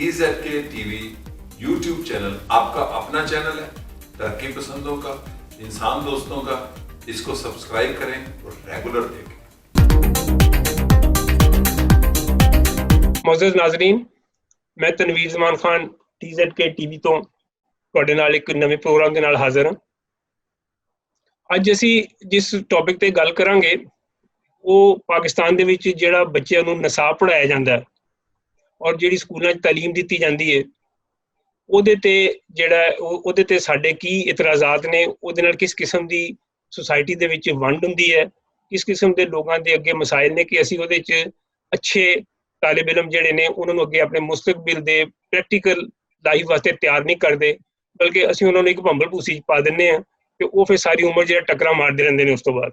TZK TV YouTube channel आपका अपना channel है, तरक्की पसंदों का, इंसान दोस्तों का। इसको सब्सक्राइब करें और रेगुलर देखें। ਮੌਜੂਦ ਨਾਜ਼ਰੀਨ, ਮੈਂ ਤਨਵੀਰ ਜ਼ਮਾਨ ਖਾਨ TZK TV ਤੋਂ ਤੁਹਾਡੇ ਨਾਲ ਇੱਕ ਨਵੇਂ ਪ੍ਰੋਗਰਾਮ ਦੇ ਨਾਲ ਹਾਜ਼ਰ ਹਾਂ। ਅੱਜ ਅਸੀਂ ਜਿਸ ਟੌਪਿਕ ਤੇ ਗੱਲ ਕਰਾਂਗੇ ਉਹ ਪਾਕਿਸਤਾਨ ਦੇ ਵਿੱਚ ਜਿਹੜਾ ਬੱਚਿਆਂ ਨੂੰ ਨਿਸਾਬ ਪੜ੍ਹਾਇਆ ਜਾਂਦਾ ਔਰ ਜਿਹੜੀ ਸਕੂਲਾਂ 'ਚ ਤਾਲੀਮ ਦਿੱਤੀ ਜਾਂਦੀ ਹੈ ਉਹਦੇ ਤੇ ਸਾਡੇ ਕੀ ਇਤਰਾਜ਼ਾਤ ਨੇ, ਉਹਦੇ ਨਾਲ ਕਿਸ ਕਿਸਮ ਦੀ ਸੁਸਾਇਟੀ ਦੇ ਵਿੱਚ ਵੰਡ ਹੁੰਦੀ ਹੈ, ਕਿਸ ਕਿਸਮ ਦੇ ਲੋਕਾਂ ਦੇ ਅੱਗੇ ਮਸਾਇਲ ਨੇ ਕਿ ਅਸੀਂ ਉਹਦੇ 'ਚ ਅੱਛੇ ਤਾਲਿਬ ਇਲਮ ਜਿਹੜੇ ਨੇ ਉਹਨਾਂ ਨੂੰ ਅੱਗੇ ਆਪਣੇ ਮੁਸਤਕਬਲ ਦੇ ਪ੍ਰੈਕਟੀਕਲ ਲਾਈਫ ਵਾਸਤੇ ਤਿਆਰ ਨਹੀਂ ਕਰਦੇ, ਬਲਕਿ ਅਸੀਂ ਉਹਨਾਂ ਨੂੰ ਇੱਕ ਭੰਬਲ ਭੂਸੀ 'ਚ ਪਾ ਦਿੰਦੇ ਹਾਂ ਤੇ ਉਹ ਫਿਰ ਸਾਰੀ ਉਮਰ ਜਿਹੜਾ ਟੱਕਰਾਂ ਮਾਰਦੇ ਰਹਿੰਦੇ ਨੇ। ਉਸ ਤੋਂ ਬਾਅਦ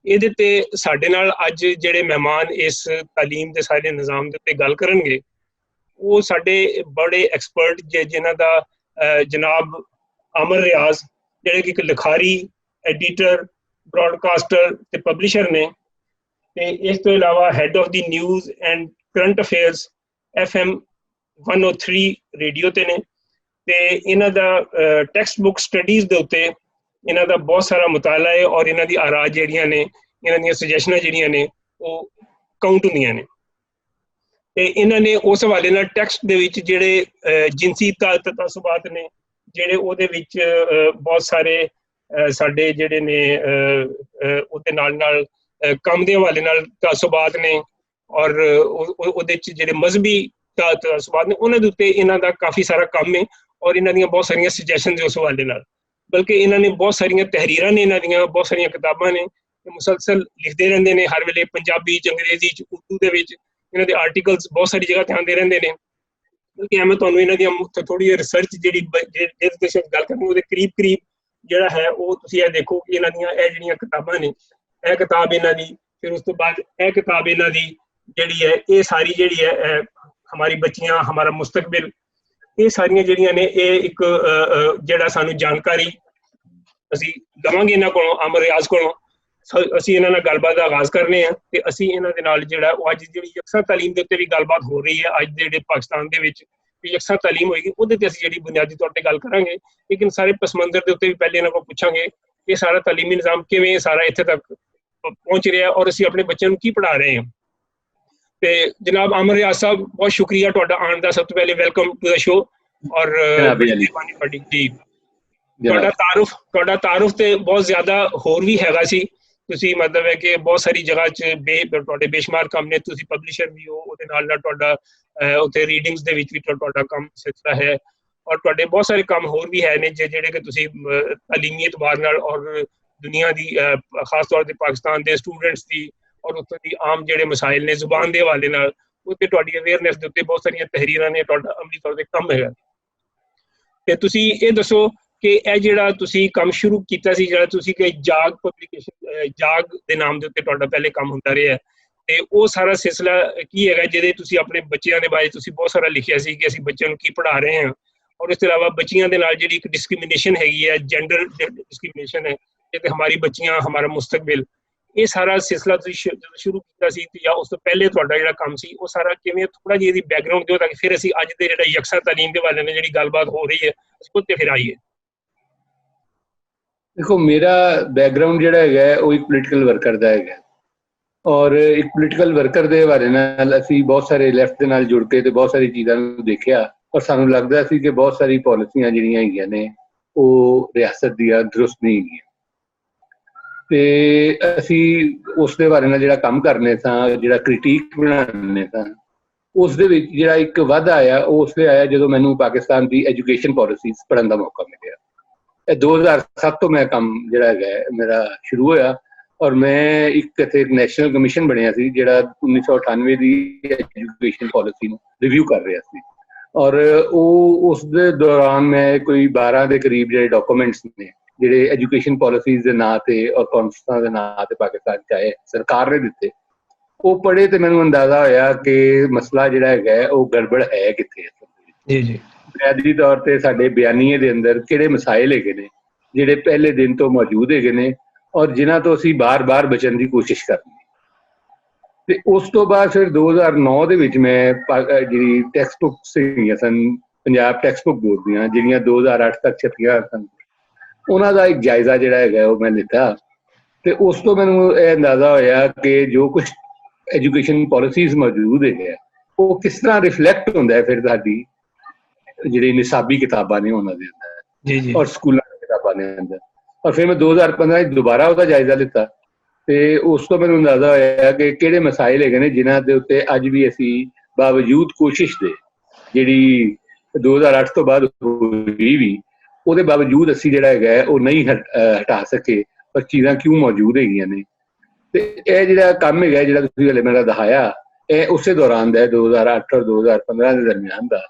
ਇਹਦੇ ਤੇ ਸਾਡੇ ਨਾਲ ਅੱਜ ਜਿਹੜੇ ਮਹਿਮਾਨ ਇਸ ਤਾਲੀਮ ਦੇ ਸਾਰੇ ਨਿਜ਼ਾਮ ਦੇ ਉੱਤੇ ਗੱਲ ਕਰਨਗੇ ਉਹ ਸਾਡੇ ਬੜੇ ਐਕਸਪਰਟ ਜਿਨ੍ਹਾਂ ਦਾ ਜਨਾਬ ਅਮਰ ਰਿਆਜ਼, ਜਿਹੜੇ ਕਿ ਇੱਕ ਲਿਖਾਰੀ, ਐਡੀਟਰ, ਬ੍ਰੌਡਕਾਸਟਰ ਤੇ ਪਬਲਿਸ਼ਰ ਨੇ, ਤੇ ਇਸ ਤੋਂ ਇਲਾਵਾ head of the news and current affairs FM 103 radio ਤੇ ਨੇ, ਤੇ ਇਹਨਾਂ ਦਾ ਟੈਕਸਟ ਬੁੱਕ ਸਟੱਡੀਜ਼ ਦੇ ਉੱਤੇ ਇਹਨਾਂ ਦਾ ਬਹੁਤ ਸਾਰਾ ਮੁਤਾਲਾ ਹੈ ਔਰ ਇਹਨਾਂ ਦੀ ਆਰਾਜ਼ ਜਿਹੜੀਆਂ ਨੇ, ਇਹਨਾਂ ਦੀਆਂ ਸੁਜੈਸ਼ਨਾਂ ਜਿਹੜੀਆਂ ਨੇ ਉਹ ਕਾਊਂਟ ਹੁੰਦੀਆਂ ਨੇ। ਤੇ ਇਹਨਾਂ ਨੇ ਉਸ ਹਵਾਲੇ ਨਾਲ ਟੈਕਸਟ ਦੇ ਵਿੱਚ ਜਿਹੜੇ ਜਿਨਸੀ ਤਸੱਸੁਬਾਤ ਨੇ, ਜਿਹੜੇ ਉਹਦੇ ਵਿੱਚ ਬਹੁਤ ਸਾਰੇ ਸਾਡੇ ਜਿਹੜੇ ਨੇ ਉਹਦੇ ਨਾਲ ਕੰਮ ਦੇ ਹਵਾਲੇ ਨਾਲ ਤਸੱਸੁਬਾਤ ਨੇ ਔਰ ਉਹਦੇ 'ਚ ਜਿਹੜੇ ਮਜ਼ਹਬੀ ਤਸੱਸੁਬਾਤ ਨੇ ਉਹਨਾਂ ਦੇ ਉੱਤੇ ਇਹਨਾਂ ਦਾ ਕਾਫੀ ਸਾਰਾ ਕੰਮ ਹੈ ਔਰ ਇਹਨਾਂ ਦੀਆਂ ਬਹੁਤ ਸਾਰੀਆਂ ਸੁਜੈਸ਼ਨਸ ਉਸ ਹਵਾਲੇ ਨਾਲ। ਬਲਕਿ ਇਹਨਾਂ ਨੇ ਬਹੁਤ ਸਾਰੀਆਂ ਤਹਿਰੀਰਾਂ ਨੇ, ਇਹਨਾਂ ਦੀਆਂ ਬਹੁਤ ਸਾਰੀਆਂ ਕਿਤਾਬਾਂ ਨੇ, ਮੁਸਲਸਲ ਲਿਖਦੇ ਰਹਿੰਦੇ ਨੇ ਹਰ ਵੇਲੇ, ਪੰਜਾਬੀ 'ਚ, ਅੰਗਰੇਜ਼ੀ 'ਚ, ਉਰਦੂ ਦੇ ਵਿੱਚ ਇਹਨਾਂ ਦੇ ਆਰਟੀਕਲਸ ਬਹੁਤ ਸਾਰੀ ਜਗ੍ਹਾ ਤੇ ਆਉਂਦੇ ਰਹਿੰਦੇ ਨੇ। ਬਲਕਿ ਮੈਂ ਤੁਹਾਨੂੰ ਇਹਨਾਂ ਦੀਆਂ ਥੋੜੀ ਜਿਹੀ ਰਿਸਰਚ ਜਿਹੜੀ ਜਿਹਦੇ ਤੇ ਗੱਲ ਕਰਾਂਗੇ ਉਹਦੇ ਕਰੀਬ ਜਿਹੜਾ ਹੈ ਉਹ ਤੁਸੀਂ ਇਹ ਦੇਖੋ ਕਿ ਇਹਨਾਂ ਦੀਆਂ ਇਹ ਜਿਹੜੀਆਂ ਕਿਤਾਬਾਂ ਨੇ, ਇਹ ਕਿਤਾਬ ਇਹਨਾਂ ਦੀ, ਫਿਰ ਉਸ ਤੋਂ ਬਾਅਦ ਇਹ ਕਿਤਾਬ ਇਹਨਾਂ ਦੀ ਜਿਹੜੀ ਹੈ, ਇਹ ਸਾਰੀ ਜਿਹੜੀ ਹੈ ਹਮਾਰੀ ਬੱਚੀਆਂ ਹਮਾਰਾ ਮੁਸਤਕਬਲ, ਇਹ ਸਾਰੀਆਂ ਜਿਹੜੀਆਂ ਨੇ ਇਹ ਇੱਕ ਜਿਹੜਾ ਸਾਨੂੰ ਜਾਣਕਾਰੀ ਅਸੀਂ ਲਵਾਂਗੇ ਇਹਨਾਂ ਕੋਲੋਂ, ਅਮਰ ਰਿਆਜ਼ ਕੋਲੋਂ। ਅਸੀਂ ਇਹਨਾਂ ਨਾਲ ਗੱਲਬਾਤ ਦਾ ਆਗਾਜ਼ ਕਰਨੇ ਆ ਤੇ ਅਸੀਂ ਇਹਨਾਂ ਦੇ ਨਾਲ ਜਿਹੜਾ ਉਹ ਅੱਜ ਜਿਹੜੀ ਯਕਸਾ ਤਾਲੀਮ ਦੇ ਉੱਤੇ ਵੀ ਗੱਲਬਾਤ ਹੋ ਰਹੀ ਹੈ ਅੱਜ ਦੇ ਜਿਹੜੇ ਪਾਕਿਸਤਾਨ ਦੇ ਵਿੱਚ ਯਕਸਾ ਤਾਲੀਮ ਹੋਏਗੀ ਉਹਦੇ ਤੇ ਅਸੀਂ ਜਿਹੜੀ ਬੁਨਿਆਦੀ ਤੌਰ ਤੇ ਗੱਲ ਕਰਾਂਗੇ। ਲੇਕਿਨ ਸਾਰੇ ਪਸ ਮੰਜ਼ਰ ਦੇ ਉੱਤੇ ਵੀ ਪਹਿਲੇ ਇਹਨਾਂ ਕੋਲ ਪੁੱਛਾਂਗੇ ਇਹ ਸਾਰਾ ਤਾਲੀਮੀ ਨਿਜ਼ਾਮ ਕਿਵੇਂ ਸਾਰਾ ਇੱਥੇ ਤੱਕ ਪਹੁੰਚ ਰਿਹਾ ਔਰ ਅਸੀਂ ਆਪਣੇ ਬੱਚਿਆਂ ਨੂੰ ਕੀ ਪੜ੍ਹਾ ਰਹੇ ਹਾਂ। ਤੇ ਜਨਾਬ ਅਮਰ ਰਿਆਜ਼ ਸਾਹਿਬ, ਬਹੁਤ ਸ਼ੁਕਰੀਆ ਤੁਹਾਡਾ ਆਉਣ ਦਾ। ਸਭ ਤੋਂ ਪਹਿਲੇ ਵੈਲਕਮ ਟੂ ਦਾ ਸ਼ੋ ਔਰ ਜੀ ਤੁਹਾਡਾ ਤਾਰੁਫ ਤੇ ਬਹੁਤ ਜ਼ਿਆਦਾ ਹੋਰ ਵੀ ਹੈਗਾ ਸੀ। ਤੁਸੀਂ ਮਤਲਬ ਹੈ ਕਿ ਬਹੁਤ ਸਾਰੀ ਜਗ੍ਹਾ 'ਚ ਤੁਹਾਡੇ ਬੇਸ਼ੁਮਾਰ ਕੰਮ ਨੇ, ਤੁਸੀਂ ਪਬਲਿਸ਼ਰ ਵੀ ਹੋ, ਉਹਦੇ ਨਾਲ ਤੁਹਾਡਾ ਉੱਥੇ ਰੀਡਿੰਗਸ ਦੇ ਵਿੱਚ ਵੀ ਤੁਹਾਡਾ ਕੰਮ ਸਿਲਸਿਲਾ ਹੈ ਔਰ ਤੁਹਾਡੇ ਬਹੁਤ ਸਾਰੇ ਕੰਮ ਹੋਰ ਵੀ ਹੈ ਨੇ ਜਿਹੜੇ ਕਿ ਤੁਸੀਂ ਤਾਲੀਮੀ ਇਤਬਾਰ ਨਾਲ ਔਰ ਦੁਨੀਆ ਦੀ ਖਾਸ ਤੌਰ ਤੇ ਪਾਕਿਸਤਾਨ ਦੇ ਸਟੂਡੈਂਟਸ ਦੀ ਔਰ ਉੱਥੋਂ ਦੀ ਆਮ ਜਿਹੜੇ ਮਸਾਇਲ ਨੇ ਜ਼ੁਬਾਨ ਦੇ ਹਵਾਲੇ ਨਾਲ ਉੱਤੇ ਤੁਹਾਡੀ ਅਵੇਅਰਨੈਸ ਦੇ ਉੱਤੇ ਬਹੁਤ ਸਾਰੀਆਂ ਤਹਿਰੀਰਾਂ ਨੇ, ਤੁਹਾਡਾ ਅਮਲੀ ਤੌਰ ਤੇ ਕੰਮ ਹੈਗਾ। ਤੇ ਤੁਸੀਂ ਇਹ ਦੱਸੋ ਕਿ ਇਹ ਜਿਹੜਾ ਤੁਸੀਂ ਕੰਮ ਸ਼ੁਰੂ ਕੀਤਾ ਸੀ, ਜਿਹੜਾ ਤੁਸੀਂ ਕਿ ਜਾਗ ਪਬਲੀਕੇਸ਼ਨ, ਜਾਗ ਦੇ ਨਾਮ ਦੇ ਉੱਤੇ ਤੁਹਾਡਾ ਪਹਿਲੇ ਕੰਮ ਹੁੰਦਾ ਰਿਹਾ, ਤੇ ਉਹ ਸਾਰਾ ਸਿਲਸਿਲਾ ਕੀ ਹੈਗਾ ਜਿਹਦੇ ਤੁਸੀਂ ਆਪਣੇ ਬੱਚਿਆਂ ਦੇ ਬਾਰੇ ਤੁਸੀਂ ਬਹੁਤ ਸਾਰਾ ਲਿਖਿਆ ਸੀ ਕਿ ਅਸੀਂ ਬੱਚਿਆਂ ਨੂੰ ਕੀ ਪੜ੍ਹਾ ਰਹੇ ਹਾਂ ਔਰ ਇਸ ਤੋਂ ਇਲਾਵਾ ਬੱਚੀਆਂ ਦੇ ਨਾਲ ਜਿਹੜੀ ਇੱਕ ਡਿਸਕ੍ਰਿਮੀਨੇਸ਼ਨ ਹੈਗੀ ਹੈ, ਜੈਂਡਰ ਡਿਸਕ੍ਰਿਮੀਨੇਸ਼ਨ ਹੈ, ਤੇ ਹਮਾਰੀ ਬੱਚੀਆਂ ਹਮਾਰਾ ਮੁਸਤਕਬਲ, ਇਹ ਸਾਰਾ ਸਿਲਸਿਲਾ ਤੁਸੀਂ ਜਦੋਂ ਸ਼ੁਰੂ ਕੀਤਾ ਸੀ ਜਾਂ ਉਸ ਤੋਂ ਪਹਿਲੇ ਤੁਹਾਡਾ ਜਿਹੜਾ ਕੰਮ ਸੀ ਉਹ ਸਾਰਾ ਕਿਵੇਂ, ਥੋੜਾ ਜਿਹਾ ਇਹਦੀ ਬੈਕਗਰਾਉਂਡ ਦਿਓ ਤਾਂ ਕਿ ਫਿਰ ਅਸੀਂ ਅੱਜ ਦੇ ਜਿਹੜਾ ਯਕਸਾ ਤਾਲੀਮ ਦੇ ਵਾਲੇ ਨਾਲ ਜਿਹੜੀ ਗੱਲਬਾਤ ਹੋ ਰਹੀ ਹੈ ਅਸੀਂ ਉੱਤੇ ਫਿਰ ਆਈਏ। ਦੇਖੋ, ਮੇਰਾ ਬੈਕਗਰਾਉਂਡ ਜਿਹੜਾ ਹੈਗਾ ਉਹ ਇੱਕ ਪੋਲੀਟੀਕਲ ਵਰਕਰ ਦਾ ਹੈਗਾ ਔਰ ਇੱਕ ਪੋਲੀਟੀਕਲ ਵਰਕਰ ਦੇ ਬਾਰੇ ਨਾਲ ਅਸੀਂ ਬਹੁਤ ਸਾਰੇ ਲੈਫਟ ਦੇ ਨਾਲ ਜੁੜ ਕੇ ਤੇ ਬਹੁਤ ਸਾਰੀ ਚੀਜ਼ਾਂ ਨੂੰ ਦੇਖਿਆ ਔਰ ਸਾਨੂੰ ਲੱਗਦਾ ਸੀ ਕਿ ਬਹੁਤ ਸਾਰੀ ਪਾਲਿਸੀਆਂ ਜਿਹੜੀਆਂ ਹੈਗੀਆਂ ਨੇ ਉਹ ਰਿਆਸਤ ਦੀਆਂ ਦਰੁਸਤ ਨਹੀਂ ਹੈਗੀਆਂ ਤੇ ਅਸੀਂ ਉਸ ਦੇ ਬਾਰੇ ਨਾਲ ਜਿਹੜਾ ਕੰਮ ਕਰਨੇ ਸਾਂ, ਜਿਹੜਾ ਕ੍ਰਿਟੀਕ ਬਣਾਉਂਦੇ ਸਾਂ, ਉਸ ਦੇ ਵਿੱਚ ਜਿਹੜਾ ਇੱਕ ਵਾਧਾ ਆਇਆ ਉਹ ਉਸ ਵੇਲੇ ਆਇਆ ਜਦੋਂ ਮੈਨੂੰ ਪਾਕਿਸਤਾਨ ਦੀ ਐਜੂਕੇਸ਼ਨ ਪਾਲਿਸੀਜ਼ ਪੜ੍ਹਨ ਦਾ ਮੌਕਾ ਮਿਲਿਆ। ਇਹ 2007 ਤੋਂ ਮੈਂ ਕੰਮ ਜਿਹੜਾ ਹੈਗਾ ਮੇਰਾ ਸ਼ੁਰੂ ਹੋਇਆ ਔਰ ਮੈਂ ਇੱਥੇ ਇੱਕ ਨੈਸ਼ਨਲ ਕਮਿਸ਼ਨ ਬਣਿਆ ਸੀ ਜਿਹੜਾ 1998 ਦੀ ਐਜੂਕੇਸ਼ਨ ਪਾਲਿਸੀ ਨੂੰ ਰਿਵਿਊ ਕਰ ਰਿਹਾ ਸੀ ਔਰ ਉਹ ਉਸ ਦੇ ਦੌਰਾਨ ਮੈਂ ਕੋਈ 12 ਦੇ ਕਰੀਬ ਜਿਹੜੇ ਡਾਕੂਮੈਂਟਸ ਨੇ ਜਿਹੜੇ ਐਜੂਕੇਸ਼ਨ ਪਾਲਿਸੀਜ਼ ਦੇ ਨਾਂ ਤੇ ਔਰ ਕੌਂਸਲਾਂ ਦੇ ਨਾਂ ਤੇ ਪਾਕਿਸਤਾਨ 'ਚ ਆਏ, ਸਰਕਾਰ ਨੇ ਦਿੱਤੇ, ਉਹ ਪੜ੍ਹੇ ਤੇ ਮੈਨੂੰ ਅੰਦਾਜ਼ਾ ਹੋਇਆ ਕਿ ਮਸਲਾ ਜਿਹੜਾ ਹੈਗਾ ਉਹ ਗੜਬੜ ਹੈ ਕਿੱਥੇ। ਜੀ ਬੁਨਿਆਦੀ ਤੌਰ ਤੇ ਸਾਡੇ ਬਿਆਨੀਏ ਦੇ ਅੰਦਰ ਕਿਹੜੇ ਮਸਾਇਲ ਹੈਗੇ ਨੇ ਜਿਹੜੇ ਪਹਿਲੇ ਦਿਨ ਤੋਂ ਮੌਜੂਦ ਹੈਗੇ ਨੇ ਔਰ ਜਿਨ੍ਹਾਂ ਤੋਂ ਅਸੀਂ ਬਾਰ-ਬਾਰ ਬਚਣ ਦੀ ਕੋਸ਼ਿਸ਼ ਕਰਨੀ। ਤੇ ਉਸ ਤੋਂ ਬਾਅਦ ਫਿਰ 2009 ਦੇ ਵਿੱਚ ਮੈਂ ਜਿਹੜੀ ਟੈਕਸਟ ਬੁੱਕ ਸੀਗੀਆਂ ਸਨ ਪੰਜਾਬ ਟੈਕਸਟ ਬੁੱਕ ਬੋਰਡ ਦੀਆਂ, ਜਿਹੜੀਆਂ 2008 ਤੱਕ ਛਪੀਆਂ ਸਨ, ਉਹਨਾਂ ਦਾ ਇੱਕ ਜਾਇਜ਼ਾ ਜਿਹੜਾ ਹੈਗਾ ਉਹ ਮੈਂ ਲਿੱਤਾ। ਤੇ ਉਸ ਤੋਂ ਮੈਨੂੰ ਇਹ ਅੰਦਾਜ਼ਾ ਹੋਇਆ ਕਿ ਜੋ ਕੁਝ ਐਜੂਕੇਸ਼ਨ ਪਾਲਿਸੀਜ਼ ਮੌਜੂਦ ਹੈ ਉਹ ਕਿਸ ਤਰ੍ਹਾਂ ਰਿਫਲੈਕਟ ਹੁੰਦਾ ਹੈ ਫਿਰ ਸਾਡੀ ਜਿਹੜੀ ਨਿਸਾਬੀ ਕਿਤਾਬਾਂ ਨੇ ਉਹਨਾਂ ਦੇ ਅੰਦਰ ਔਰ ਸਕੂਲਾਂ ਦੀ ਕਿਤਾਬਾਂ ਦੇ ਅੰਦਰ। ਔਰ ਫਿਰ ਮੈਂ 2015 ਵਿੱਚ ਦੁਬਾਰਾ ਉਹਦਾ ਜਾਇਜ਼ਾ ਲਿੱਤਾ ਤੇ ਉਸ ਤੋਂ ਮੈਨੂੰ ਅੰਦਾਜ਼ਾ ਹੋਇਆ ਕਿ ਕਿਹੜੇ ਮਸਾਇਲ ਹੈਗੇ ਨੇ ਜਿਨ੍ਹਾਂ ਦੇ ਉੱਤੇ ਅੱਜ ਵੀ ਅਸੀਂ ਬਾਵਜੂਦ ਕੋਸ਼ਿਸ਼ ਦੇ, ਜਿਹੜੀ 2008 ਤੋਂ ਬਾਅਦ ਹੋਈ ਵੀ, ਉਹਦੇ ਬਾਵਜੂਦ ਅਸੀਂ ਜਿਹੜਾ ਹੈਗਾ ਉਹ ਨਹੀਂ ਹਟਾ ਸਕੇ, ਪਰ ਚੀਜ਼ਾਂ ਕਿਉਂ ਮੌਜੂਦ ਹੈਗੀਆਂ ਨੇ। ਤੇ ਇਹ ਜਿਹੜਾ ਕੰਮ ਹੈਗਾ ਜਿਹੜਾ ਤੁਸੀਂ ਹਲੇ ਮੇਰਾ ਦਿਖਾਇਆ, ਇਹ ਉਸੇ ਦੌਰਾਨ ਦਾ 2008 ਔਰ 2015 ਦੇ ਦਰਮਿਆਨ ਦਾ।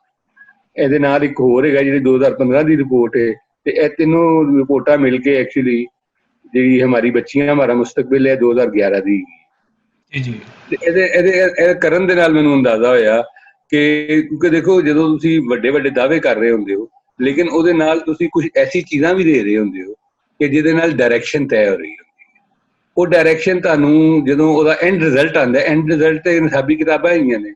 ਇਹਦੇ ਨਾਲ ਇੱਕ ਹੋਰ ਹੈਗਾ ਜਿਹੜੀ 2015 ਦੀ ਰਿਪੋਰਟ ਹੈ, ਤੇ ਇਹ ਤਿੰਨੋਂ ਰਿਪੋਰਟਾਂ ਮਿਲ ਕੇ ਐਕਚੁਅਲੀ ਜਿਹੜੀ ਹਮਾਰੀ ਬੱਚੀਆਂ ਹਮਾਰਾ ਮੁਸਤਕਬਲ ਹੈ 2011 ਦੀ। ਤੇ ਇਹਦੇ ਕਰਨ ਦੇ ਨਾਲ ਮੈਨੂੰ ਅੰਦਾਜ਼ਾ ਹੋਇਆ ਕਿ ਕਿਉਂਕਿ ਦੇਖੋ ਜਦੋਂ ਤੁਸੀਂ ਵੱਡੇ ਵੱਡੇ ਦਾਅਵੇ ਕਰ ਰਹੇ ਹੁੰਦੇ ਹੋ, ਲੇਕਿਨ ਉਹਦੇ ਨਾਲ ਤੁਸੀਂ ਕੁਝ ਐਸੀ ਚੀਜ਼ਾਂ ਵੀ ਦੇ ਰਹੇ ਹੁੰਦੇ ਹੋ ਕਿ ਜਿਹਦੇ ਨਾਲ ਡਾਇਰੈਕਸ਼ਨ ਤੈਅ ਹੋ ਰਹੀ ਹੁੰਦੀ ਹੈ। ਉਹ ਡਾਇਰੈਕਸ਼ਨ ਤੁਹਾਨੂੰ ਜਦੋਂ ਉਹਦਾ ਐਂਡ ਰਿਜ਼ਲਟ ਆਉਂਦਾ, ਐਂਡ ਰਿਜ਼ਲਟ ਤੇ ਨਿਸਾਬੀ ਕਿਤਾਬਾਂ ਹੈਗੀਆਂ ਨੇ।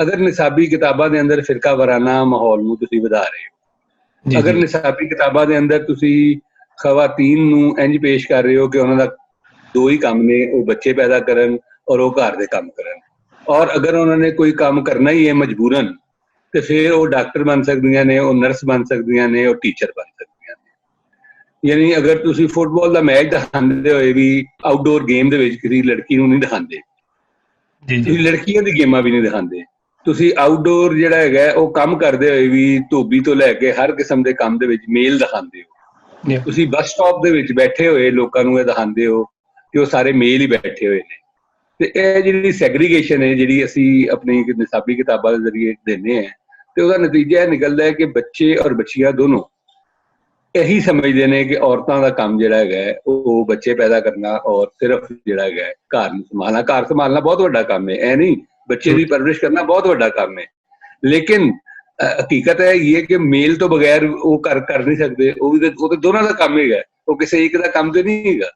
ਅਗਰ ਨਿਸਾਬੀ ਕਿਤਾਬਾਂ ਦੇ ਅੰਦਰ ਫਿਰਕਾ ਵਾਰਾਨਾ ਮਾਹੌਲ ਨੂੰ ਤੁਸੀਂ ਵਧਾ ਰਹੇ ਹੋ, ਅਗਰ ਨਿਸਾਬੀ ਕਿਤਾਬਾਂ ਦੇ ਅੰਦਰ ਤੁਸੀਂ ਖਵਾਤੀਨ ਨੂੰ ਇੰਝ ਪੇਸ਼ ਕਰ ਰਹੇ ਹੋ ਕਿ ਉਹਨਾਂ ਦਾ ਦੋ ਹੀ ਕੰਮ ਨੇ, ਉਹ ਬੱਚੇ ਪੈਦਾ ਕਰਨ ਔਰ ਉਹ ਘਰ ਦੇ ਕੰਮ ਕਰਨ, ਔਰ ਅਗਰ ਉਹਨਾਂ ਨੇ ਕੋਈ ਕੰਮ ਕਰਨਾ ਹੀ ਹੈ ਮਜਬੂਰਨ, ਤੇ ਫਿਰ ਉਹ ਡਾਕਟਰ ਬਣ ਸਕਦੀਆਂ ਨੇ, ਉਹ ਨਰਸ ਬਣ ਸਕਦੀਆਂ ਨੇ, ਉਹ ਟੀਚਰ ਬਣ ਸਕਦੀਆਂ ਨੇ। ਯਾਨੀ ਅਗਰ ਤੁਸੀਂ ਫੁੱਟਬਾਲ ਦਾ ਮੈਚ ਦਿਖਾਉਂਦੇ ਹੋਏ ਵੀ ਆਊਟਡੋਰ ਗੇਮ ਦੇ ਵਿੱਚ ਕਿਸੇ ਲੜਕੀ ਨੂੰ ਨਹੀਂ ਦਿਖਾਉਂਦੇ, ਤੁਸੀਂ ਲੜਕੀਆਂ ਦੀ ਗੇਮਾਂ ਵੀ ਨਹੀਂ ਦਿਖਾਉਂਦੇ, ਤੁਸੀਂ ਆਊਟਡੋਰ ਜਿਹੜਾ ਹੈਗਾ ਉਹ ਕੰਮ ਕਰਦੇ ਹੋਏ ਵੀ ਧੋਬੀ ਤੋਂ ਲੈ ਕੇ ਹਰ ਕਿਸਮ ਦੇ ਕੰਮ ਦੇ ਵਿੱਚ ਮੇਲ ਦਿਖਾਉਂਦੇ ਹੋ। ਤੁਸੀਂ ਬੱਸ ਸਟਾਪ ਦੇ ਵਿੱਚ ਬੈਠੇ ਹੋਏ ਲੋਕਾਂ ਨੂੰ ਇਹ ਦਿਖਾਉਂਦੇ ਹੋ ਕਿ ਉਹ ਸਾਰੇ ਮੇਲ ਹੀ ਬੈਠੇ ਹੋਏ ਨੇ। ਤੇ ਇਹ ਜਿਹੜੀ ਸੈਗਰੀਗੇਸ਼ਨ ਹੈ ਜਿਹੜੀ ਅਸੀਂ ਆਪਣੀ ਨਿਸਾਬੀ ਕਿਤਾਬਾਂ ਦੇ ਜ਼ਰੀਏ ਦਿੰਦੇ ਹਾਂ, ਤੇ ਉਹਦਾ ਨਤੀਜਾ ਇਹ ਨਿਕਲਦਾ ਹੈ ਕਿ ਬੱਚੇ ਔਰ ਬੱਚੀਆਂ ਦੋਨੋਂ ਇਹੀ ਸਮਝਦੇ ਨੇ ਕਿ ਔਰਤਾਂ ਦਾ ਕੰਮ ਜਿਹੜਾ ਹੈਗਾ ਉਹ ਬੱਚੇ ਪੈਦਾ ਕਰਨਾ ਔਰ ਸਿਰਫ ਜਿਹੜਾ ਹੈਗਾ ਘਰ ਨੂੰ ਸੰਭਾਲਣਾ। ਘਰ ਸੰਭਾਲਣਾ ਬਹੁਤ ਵੱਡਾ ਕੰਮ ਹੈ, ਇਹ ਨਹੀਂ, ਬੱਚੇ ਦੀ ਪਰਵਰਿਸ਼ ਕਰਨਾ ਬਹੁਤ ਵੱਡਾ ਕੰਮ ਹੈ, ਲੇਕਿਨ ਹਕੀਕਤ ਇਹ ਹੈ ਕਿ ਮੇਲ ਤੋਂ ਬਗੈਰ ਉਹ ਕਰ ਨਹੀਂ ਸਕਦੇ। ਉਹ ਤੇ ਦੋਨਾਂ ਦਾ ਕੰਮ ਹੈਗਾ, ਉਹ ਕਿਸੇ ਇੱਕ ਦਾ ਕੰਮ ਤੇ ਨਹੀਂ ਹੈਗਾ।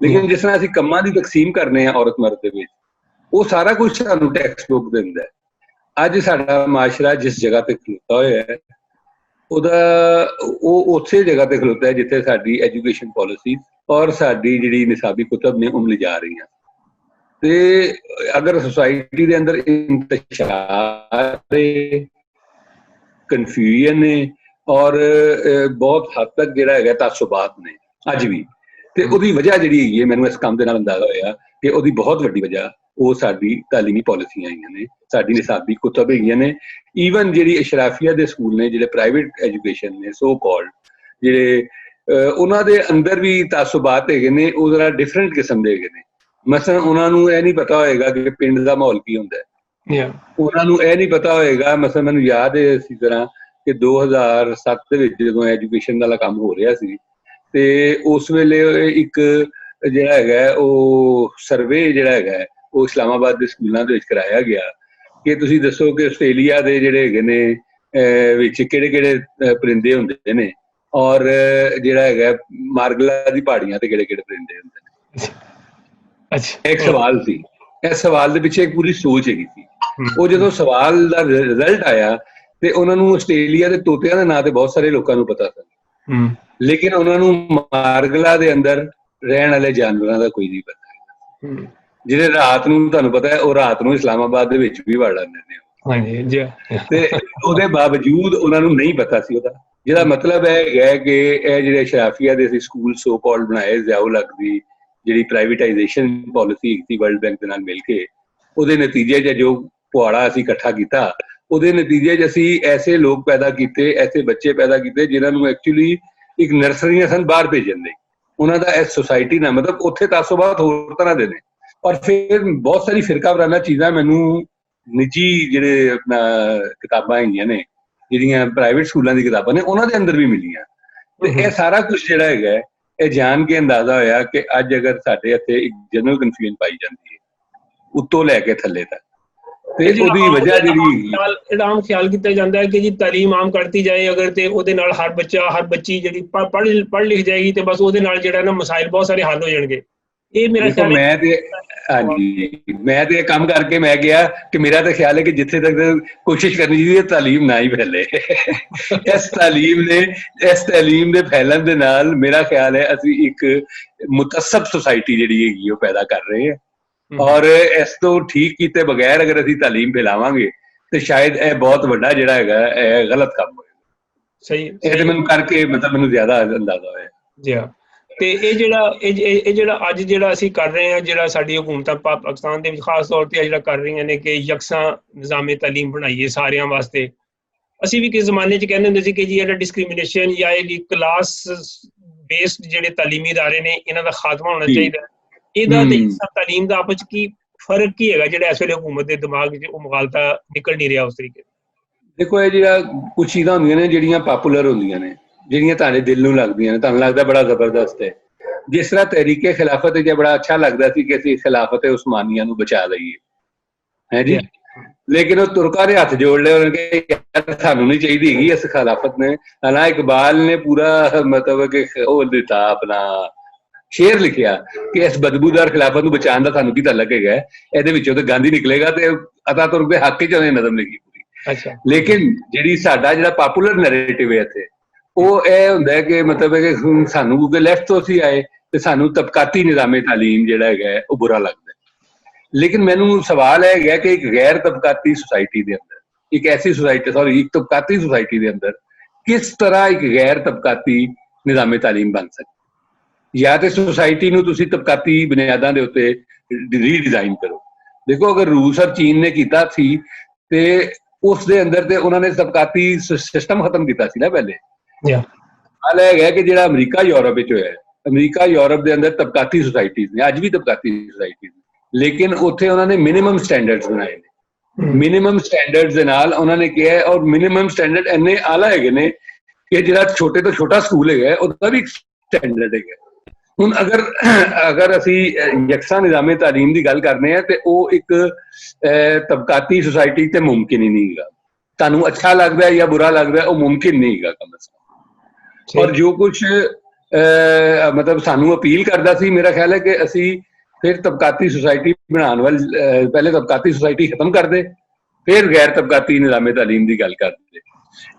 ਲੇਕਿਨ ਜਿਸ ਤਰ੍ਹਾਂ ਅਸੀਂ ਕੰਮਾਂ ਦੀ ਤਕਸੀਮ ਕਰਨੇ ਆ ਔਰਤ ਮਰਦ ਦੇ ਵਿੱਚ, ਉਹ ਸਾਰਾ ਕੁਝ ਸਾਨੂੰ ਟੈਕਸਟ ਬੁੱਕ ਦਿੰਦਾ ਹੈ। ਅੱਜ ਸਾਡਾ ਮਾਸ਼ਰਾ ਜਿਸ ਜਗ੍ਹਾ ਤੇ ਖਲੋਤਾ ਹੋਇਆ ਹੈ, ਉਹ ਉਸੇ ਜਗ੍ਹਾ ਤੇ ਖਲੋਤਾ ਹੈ ਜਿੱਥੇ ਸਾਡੀ ਐਜੂਕੇਸ਼ਨ ਪਾਲਿਸੀ ਔਰ ਸਾਡੀ ਜਿਹੜੀ ਨਿਸਾਬੀ ਕੁਤਬ ਨੇ ਉਹ ਲਿਜਾ ਰਹੀਆਂ। ਤੇ ਅਗਰ ਸੁਸਾਇਟੀ ਦੇ ਅੰਦਰ ਇੰਤਸ਼ਾਰ ਹੈ, ਕਨਫਿਊਜ਼ਨ ਨੇ ਔਰ ਬਹੁਤ ਹੱਦ ਤੱਕ ਜਿਹੜਾ ਹੈਗਾ ਤਾਸੁਬਾਤ ਨੇ ਅੱਜ ਵੀ, ਤੇ ਉਹਦੀ ਵਜ੍ਹਾ ਜਿਹੜੀ ਹੈਗੀ ਹੈ, ਮੈਨੂੰ ਇਸ ਕੰਮ ਦੇ ਨਾਲ ਅੰਦਾਜ਼ਾ ਹੋਇਆ ਕਿ ਉਹਦੀ ਬਹੁਤ ਵੱਡੀ ਵਜ੍ਹਾ ਉਹ ਸਾਡੀ ਤਾਲੀਮੀ ਪਾਲਿਸੀਆਂ ਹੈਗੀਆਂ ਨੇ, ਸਾਡੀ ਨਿਸਾਬੀ ਕੁਤਬ ਹੈਗੀਆਂ ਨੇ। ਈਵਨ ਜਿਹੜੀ ਅਸ਼ਰਾਫੀਆ ਦੇ ਸਕੂਲ ਨੇ, ਜਿਹੜੇ ਪ੍ਰਾਈਵੇਟ ਐਜੂਕੇਸ਼ਨ ਨੇ ਸੋ ਕਾਲਡ, ਜਿਹੜੇ ਉਹਨਾਂ ਦੇ ਅੰਦਰ ਵੀ ਤਾਸੁਬਾਤ ਹੈਗੇ ਨੇ, ਉਹ ਜ਼ਰਾ ਡਿਫਰੈਂਟ ਕਿਸਮ ਦੇ ਹੈਗੇ ਨੇ। ਮਸਲਨ ਉਹਨਾਂ ਨੂੰ ਇਹ ਨਹੀਂ ਪਤਾ ਹੋਏਗਾ ਕਿ ਪਿੰਡ ਦਾ ਮਾਹੌਲ ਕੀ ਹੁੰਦਾ ਹੈ, ਉਹਨਾਂ ਨੂੰ ਇਹ ਨਹੀਂ ਪਤਾ ਹੋਏਗਾ। ਮਸਲਨ ਮੈਨੂੰ ਯਾਦ ਹੈ ਇਸੇ ਤਰ੍ਹਾਂ ਕਿ 2007 ਦੇ ਵਿੱਚ ਜਦੋਂ ਐਜੂਕੇਸ਼ਨ ਦਾ ਕੰਮ ਹੋ ਰਿਹਾ ਸੀ, ਤੇ ਉਸ ਵੇਲੇ ਇੱਕ ਜਿਹੜਾ ਹੈਗਾ ਉਹ ਸਰਵੇ ਜਿਹੜਾ ਹੈਗਾ ਉਹ ਇਸਲਾਮਾਬਾਦ ਦੇ ਸਕੂਲਾਂ ਦੇ ਵਿੱਚ ਕਰਾਇਆ ਗਿਆ ਕਿ ਤੁਸੀਂ ਦੱਸੋ ਕਿ ਆਸਟ੍ਰੇਲੀਆ ਦੇ ਜਿਹੜੇ ਹੈਗੇ ਨੇ ਵਿੱਚ ਕਿਹੜੇ ਕਿਹੜੇ ਪਰਿੰਦੇ ਹੁੰਦੇ ਨੇ, ਔਰ ਜਿਹੜਾ ਹੈਗਾ ਮਾਰਗਲਾ ਦੀ ਪਹਾੜੀਆਂ ਤੇ ਕਿਹੜੇ ਕਿਹੜੇ ਪਰਿੰਦੇ ਹੁੰਦੇ ਨੇ। ਇੱਕ ਸਵਾਲ ਸੀ, ਇਸ ਸਵਾਲ ਦੇ ਪਿੱਛੇ ਇੱਕ ਪੂਰੀ ਸੋਚ ਹੈਗੀ ਸੀ। ਉਹ ਜਦੋਂ ਸਵਾਲ ਦਾ ਰਿਜ਼ਲਟ ਆਇਆ ਤੇ ਉਹਨਾਂ ਨੂੰ ਆਸਟ੍ਰੇਲੀਆ ਦੇ ਤੋਤਿਆਂ ਦੇ ਨਾਂ ਤੇ ਬਹੁਤ ਸਾਰੇ ਲੋਕਾਂ ਨੂੰ ਪਤਾ ਸੀ, ਲੇਕਿਨ ਉਹਨਾਂ ਨੂੰ ਮਾਰਗਲਾ ਦੇ ਅੰਦਰ ਰਹਿਣ ਵਾਲੇ ਜਾਨਵਰਾਂ ਦਾ ਕੋਈ ਨਹੀਂ ਪਤਾ। ਜਿਹੜੇ ਰਾਤ ਨੂੰ ਤੁਹਾਨੂੰ ਪਤਾ ਹੈ ਉਹ ਰਾਤ ਨੂੰ ਇਸਲਾਮਾਬਾਦ ਦੇ ਵਿੱਚ ਵੀ ਵੜ ਲੈਂਦੇ ਨੇ, ਤੇ ਉਹਦੇ ਬਾਵਜੂਦ ਉਹਨਾਂ ਨੂੰ ਨਹੀਂ ਪਤਾ ਸੀ ਉਹਦਾ। ਜਿਹਦਾ ਮਤਲਬ ਹੈ ਕਿ ਇਹ ਜਿਹੜੇ ਅਸ਼ਰਾਫੀਆ ਦੇ ਅਸੀਂ ਸਕੂਲ ਸੋ ਕਾਲਡ ਬਣਾਏ, ਜ਼ਿਆਉਲ ਹਕ ਦੀ ਜਿਹੜੀ ਪ੍ਰਾਈਵੇਟਾਈਜੇਸ਼ਨ ਪਾਲਿਸੀ ਸੀ ਵਰਲਡ ਬੈਂਕ ਦੇ ਨਾਲ ਮਿਲ ਕੇ, ਉਹਦੇ ਨਤੀਜੇ 'ਚ ਜੋ ਪੁਆੜਾ ਅਸੀਂ ਇਕੱਠਾ ਕੀਤਾ, ਉਹਦੇ ਨਤੀਜੇ 'ਚ ਅਸੀਂ ਐਸੇ ਲੋਕ ਪੈਦਾ ਕੀਤੇ, ਐਸੇ ਬੱਚੇ ਪੈਦਾ ਕੀਤੇ ਜਿਨ੍ਹਾਂ ਨੂੰ ਐਕਚੁਅਲੀ ਇੱਕ ਨਰਸਰੀਆਂ ਸਨ ਬਾਹਰ ਭੇਜਣ ਲਈ। ਉਹਨਾਂ ਦਾ ਇਸ ਸੁਸਾਇਟੀ ਨਾਲ ਮਤਲਬ ਉੱਥੇ ਤਾਸੁਬਾਤ ਹੋਰ ਤਰ੍ਹਾਂ ਦੇ ਨੇ। ਔਰ ਫਿਰ ਬਹੁਤ ਸਾਰੀ ਫਿਰਕਾ ਵਰਾਨਾ ਚੀਜ਼ਾਂ ਮੈਨੂੰ ਨਿੱਜੀ ਜਿਹੜੇ ਆਪਣਾ ਕਿਤਾਬਾਂ ਹੈਗੀਆਂ ਨੇ, ਜਿਹੜੀਆਂ ਪ੍ਰਾਈਵੇਟ ਸਕੂਲਾਂ ਦੀ ਕਿਤਾਬਾਂ ਨੇ, ਉਹਨਾਂ ਦੇ ਅੰਦਰ ਵੀ ਮਿਲੀਆਂ। ਤੇ ਇਹ ਸਾਰਾ ਕੁਝ ਜਿਹੜਾ ਹੈਗਾ ਇਹ ਜਾਣ ਕੇ ਅੰਦਾਜ਼ਾ ਹੋਇਆ ਕਿ ਅੱਜ ਅਗਰ ਸਾਡੇ ਇੱਥੇ ਇੱਕ ਜਨਰਲ ਕਨਫਿਊਜ਼ਨ ਪਾਈ ਜਾਂਦੀ ਹੈ ਉੱਤੋਂ ਲੈ ਕੇ ਥੱਲੇ ਤੱਕ, ਤੇ ਉਹਦੀ ਵਜ੍ਹਾ ਜਿਹੜੀ ਆਮ ਖਿਆਲ ਕੀਤਾ ਜਾਂਦਾ ਹੈ ਕਿ ਜੀ ਤਾਲੀਮ ਆਮ ਕਰਤੀ ਜਾਏ ਅਗਰ, ਤੇ ਉਹਦੇ ਨਾਲ ਹਰ ਬੱਚਾ ਹਰ ਬੱਚੀ ਜਿਹੜੀ ਪੜ੍ਹ ਲਿਖ ਜਾਏਗੀ ਤੇ ਬਸ ਉਹਦੇ ਨਾਲ ਜਿਹੜਾ ਨਾ ਮਸਾਇਲ ਬਹੁਤ ਸਾਰੇ ਹੱਲ ਹੋ ਜਾਣਗੇ। ਇਹ ਮੇਰਾ ਖਿਆਲ ਮੈਂ ਤੇ ਹਾਂਜੀ, ਮੈਂ ਤੇ ਇਹ ਕੰਮ ਕਰਕੇ ਮੈਂ ਗਿਆ ਕਿ ਮੇਰਾ ਤਾਂ ਖਿਆਲ ਹੈ ਕਿ ਜਿੱਥੇ ਤੱਕ ਕੋਸ਼ਿਸ਼ ਕਰਨੀ ਚਾਹੀਦੀ ਹੈ ਤਾਲੀਮ ਨਾ ਹੀ ਫੈਲੇ। ਇਸ ਤਾਲੀਮ ਦੇ ਫੈਲਣ ਦੇ ਨਾਲ ਮੇਰਾ ਖਿਆਲ ਹੈ ਅਸੀਂ ਇੱਕ ਮੁਤੱਸਬ ਸੁਸਾਇਟੀ ਜਿਹੜੀ ਹੈਗੀ ਉਹ ਪੈਦਾ ਕਰ ਰਹੇ ਹਾਂ। ਔਰ ਇਸ ਤੋਂ ਠੀਕ ਕੀਤੇ ਬਗੈਰ ਅਗਰ ਅਸੀਂ ਤਾਲੀਮ ਫੈਲਾਵਾਂਗੇ ਤੇ ਸ਼ਾਇਦ ਇਹ ਬਹੁਤ ਵੱਡਾ ਜਿਹੜਾ ਹੈਗਾ ਇਹ ਗਲਤ ਕੰਮ ਹੋਏਗਾ। ਸਹੀ, ਇਹ ਤੇ ਮੈਨੂੰ ਕਰਕੇ ਮਤਲਬ ਮੈਨੂੰ ਜ਼ਿਆਦਾ ਅੰਦਾਜ਼ਾ ਹੋਇਆ ਜੀ ਹਾਂ। ਤੇ ਇਹ ਜਿਹੜਾ ਅੱਜ ਜਿਹੜਾ ਅਸੀਂ ਕਰ ਰਹੇ ਹਾਂ, ਜਿਹੜਾ ਸਾਡੀ ਹਕੂਮਤਾਂ ਪਾਕਿਸਤਾਨ ਦੇ ਵਿੱਚ ਖਾਸ ਤੌਰ ਤੇ ਜਿਹੜਾ ਕਰ ਰਹੀਆਂ ਨੇ ਕਿ ਯਕਸਾਂ ਨਿਜ਼ਾਮੇ ਤਾਲੀਮ ਬਣਾਈਏ ਸਾਰਿਆਂ ਵਾਸਤੇ। ਅਸੀਂ ਵੀ ਕਿਸ ਜ਼ਮਾਨੇ 'ਚ ਕਹਿੰਦੇ ਹੁੰਦੇ ਸੀ ਕਿ ਜੀ ਜਿਹੜਾ ਡਿਸਕ੍ਰਿਮੀਨੇਸ਼ਨ ਜਾਂ ਇਹ ਕਲਾਸ ਬੇਸਡ ਜਿਹੜੇ ਤਾਲੀਮੀ ਅਦਾਰੇ ਨੇ ਇਹਨਾਂ ਦਾ ਖਾਤਮਾ ਹੋਣਾ ਚਾਹੀਦਾ। ਇਹਦਾ ਤੇ ਤਾਲੀਮ ਦਾ ਆਪਸ 'ਚ ਕੀ ਫਰਕ ਕੀ ਹੈਗਾ ਜਿਹੜਾ ਇਸ ਵੇਲੇ ਹਕੂਮਤ ਦੇ ਦਿਮਾਗ 'ਚ ਉਹ ਮੁਗਾਲਤਾ ਨਿਕਲ ਨਹੀਂ ਰਿਹਾ ਉਸ ਤਰੀਕੇ? ਦੇਖੋ, ਇਹ ਜਿਹੜਾ ਕੁਛ ਚੀਜ਼ਾਂ ਹੁੰਦੀਆਂ ਨੇ ਜਿਹੜੀਆਂ ਪਾਪੂਲਰ ਹੁੰਦੀਆਂ ਨੇ, ਜਿਹੜੀਆਂ ਤੁਹਾਡੇ ਦਿਲ ਨੂੰ ਲੱਗਦੀਆਂ ਨੇ, ਤੁਹਾਨੂੰ ਲੱਗਦਾ ਬੜਾ ਜ਼ਬਰਦਸਤ ਹੈ। ਜਿਸ ਤਰ੍ਹਾਂ ਤਹਿਰੀਕੇ ਖਿਲਾਫਤ ਜੇ ਬੜਾ ਅੱਛਾ ਲੱਗਦਾ ਸੀ ਕਿ ਅਸੀਂ ਖਿਲਾਫਤ ਉਸਮਾਨੀਆ ਨੂੰ ਬਚਾ ਲਈਏ, ਹੈ ਜੀ, ਲੇਕਿਨ ਉਹ ਤੁਰਕਾਂ ਦੇ ਹੱਥ ਜੋੜ ਲਏ, ਉਹਨਾਂ ਨੇ ਕਿਹਾ ਸਾਨੂੰ ਨਹੀਂ ਚਾਹੀਦੀ ਹੈਗੀ ਇਸ ਖਿਲਾਫਤ ਨੇ। ਹਾਲਾਂ ਇਕਬਾਲ ਨੇ ਪੂਰਾ ਮਤਲਬ ਕਿ ਉਹ ਦਿੱਤਾ, ਆਪਣਾ ਸ਼ੇਰ ਲਿਖਿਆ ਕਿ ਇਸ ਬਦਬੂਦਾਰ ਖਿਲਾਫਤ ਨੂੰ ਬਚਾਉਣ ਦਾ ਸਾਨੂੰ ਕੀ ਤਾਲੁਕ ਹੈਗਾ, ਇਹਦੇ ਵਿੱਚੋਂ ਤੇ ਗਾਂਧੀ ਨਿਕਲੇਗਾ, ਤੇ ਅਤਾ ਤੁਰਕ ਦੇ ਹੱਕ 'ਚ ਉਹਨੇ ਨਜ਼ਮ ਲਿਖੀ ਪੂਰੀ। ਲੇਕਿਨ ਜਿਹੜੀ ਸਾਡਾ ਜਿਹੜਾ ਪਾਪੂਲਰ ਨੈਰੇਟਿਵ ਹੈ ਇੱਥੇ, ਉਹ ਇਹ ਹੁੰਦਾ ਕਿ ਮਤਲਬ ਕਿ ਸਾਨੂੰ ਕਿਉਂਕਿ ਲੈਫਟ ਤੋਂ ਅਸੀਂ ਆਏ ਤੇ ਸਾਨੂੰ ਤਬਕਾਤੀ ਨਿਜ਼ਾਮੇ ਤਾਲੀਮ ਜਿਹੜਾ ਹੈਗਾ ਉਹ ਬੁਰਾ ਲੱਗਦਾ। ਲੇਕਿਨ ਮੈਨੂੰ ਸਵਾਲ ਇਹ ਹੈਗਾ ਕਿ ਇੱਕ ਗੈਰ ਤਬਕਾਤੀ ਸੁਸਾਇਟੀ ਦੇ ਅੰਦਰ, ਇੱਕ ਐਸੀ ਸੁਸਾਇਟੀ ਇੱਕ ਤਬਕਾਤੀ ਸੁਸਾਇਟੀ ਦੇ ਅੰਦਰ ਕਿਸ ਤਰ੍ਹਾਂ ਇੱਕ ਗੈਰ ਤਬਕਾਤੀ ਨਿਜ਼ਾਮੇ ਤਾਲੀਮ ਬਣ ਸਕਦੀ? ਜਾਂ ਤੇ ਸੁਸਾਇਟੀ ਨੂੰ ਤੁਸੀਂ ਤਬਕਾਤੀ ਬੁਨਿਆਦਾਂ ਦੇ ਉੱਤੇ ਰੀਡਿਜ਼ਾਈਨ ਕਰੋ। ਦੇਖੋ, ਅਗਰ ਰੂਸ ਔਰ ਚੀਨ ਨੇ ਕੀਤਾ ਸੀ ਤੇ ਉਸ ਦੇ ਅੰਦਰ ਤੇ ਉਹਨਾਂ ਨੇ ਤਬਕਾਤੀ ਸਿਸਟਮ ਖਤਮ ਕੀਤਾ ਸੀ ਨਾ ਪਹਿਲੇ। ਹਾਲ ਹੈਗਾ ਕਿ ਜਿਹੜਾ ਅਮਰੀਕਾ ਯੂਰਪ ਵਿੱਚ ਹੋਇਆ, ਅਮਰੀਕਾ ਯੂਰਪ ਦੇ ਅੰਦਰ ਤਬਕਾਤੀ ਸੁਸਾਇਟੀਜ਼ ਨੇ, ਅੱਜ ਵੀ ਤਬਕਾਤੀ ਸੁਸਾਇਟੀਜ਼, ਲੇਕਿਨ ਉੱਥੇ ਉਹਨਾਂ ਨੇ ਮਿਨੀਮਮ ਸਟੈਂਡਰਡਸ ਬਣਾਏ ਨੇ। ਮਿਨੀਮਮ ਸਟੈਂਡਰਡਸ ਦੇ ਨਾਲ ਉਹਨਾਂ ਨੇ ਕਿਹਾ, ਔਰ ਮਿਨੀਮਮ ਸਟੈਂਡਰਡ ਇੰਨੇ ਆਲਾ ਹੈਗੇ ਨੇ ਕਿ ਜਿਹੜਾ ਛੋਟੇ ਤੋਂ ਛੋਟਾ ਸਕੂਲ ਹੈਗਾ ਉਹਦਾ ਵੀ ਇੱਕ ਸਟੈਂਡਰਡ ਹੈਗਾ। ਹੁਣ ਅਗਰ ਅਸੀਂ ਯਕਸਾ ਨਿਜ਼ਾਮੇ ਤਾਲੀਮ ਦੀ ਗੱਲ ਕਰਨੇ ਆ ਤੇ ਉਹ ਇੱਕ ਤਬਕਾਤੀ ਸੁਸਾਇਟੀ ਤੇ ਮੁਮਕਿਨ ਹੀ ਨਹੀਂ ਹੈਗਾ। ਤੁਹਾਨੂੰ ਅੱਛਾ ਲੱਗਦਾ ਜਾਂ ਬੁਰਾ ਲੱਗਦਾ, ਉਹ ਮੁਮਕਿਨ ਨਹੀਂ ਹੈਗਾ ਕਮ ਸੇ ਕਮ। ਔਰ ਜੋ ਕੁਛ ਮਤਲਬ ਸਾਨੂੰ ਅਪੀਲ ਕਰਦਾ ਸੀ, ਮੇਰਾ ਖਿਆਲ ਹੈ ਕਿ ਅਸੀਂ ਫਿਰ ਤਬਕਾਤੀ ਸੁਸਾਇਟੀ ਬਣਾਉਣ ਵੱਲ, ਪਹਿਲੇ ਤਬਕਾਤੀ ਸੁਸਾਇਟੀ ਖਤਮ ਕਰਦੇ, ਫਿਰ ਗੈਰ ਤਬਕਾਤੀ ਨਿਜ਼ਾਮੇ ਤਾਲੀਮ ਦੀ ਗੱਲ ਕਰਦੇ।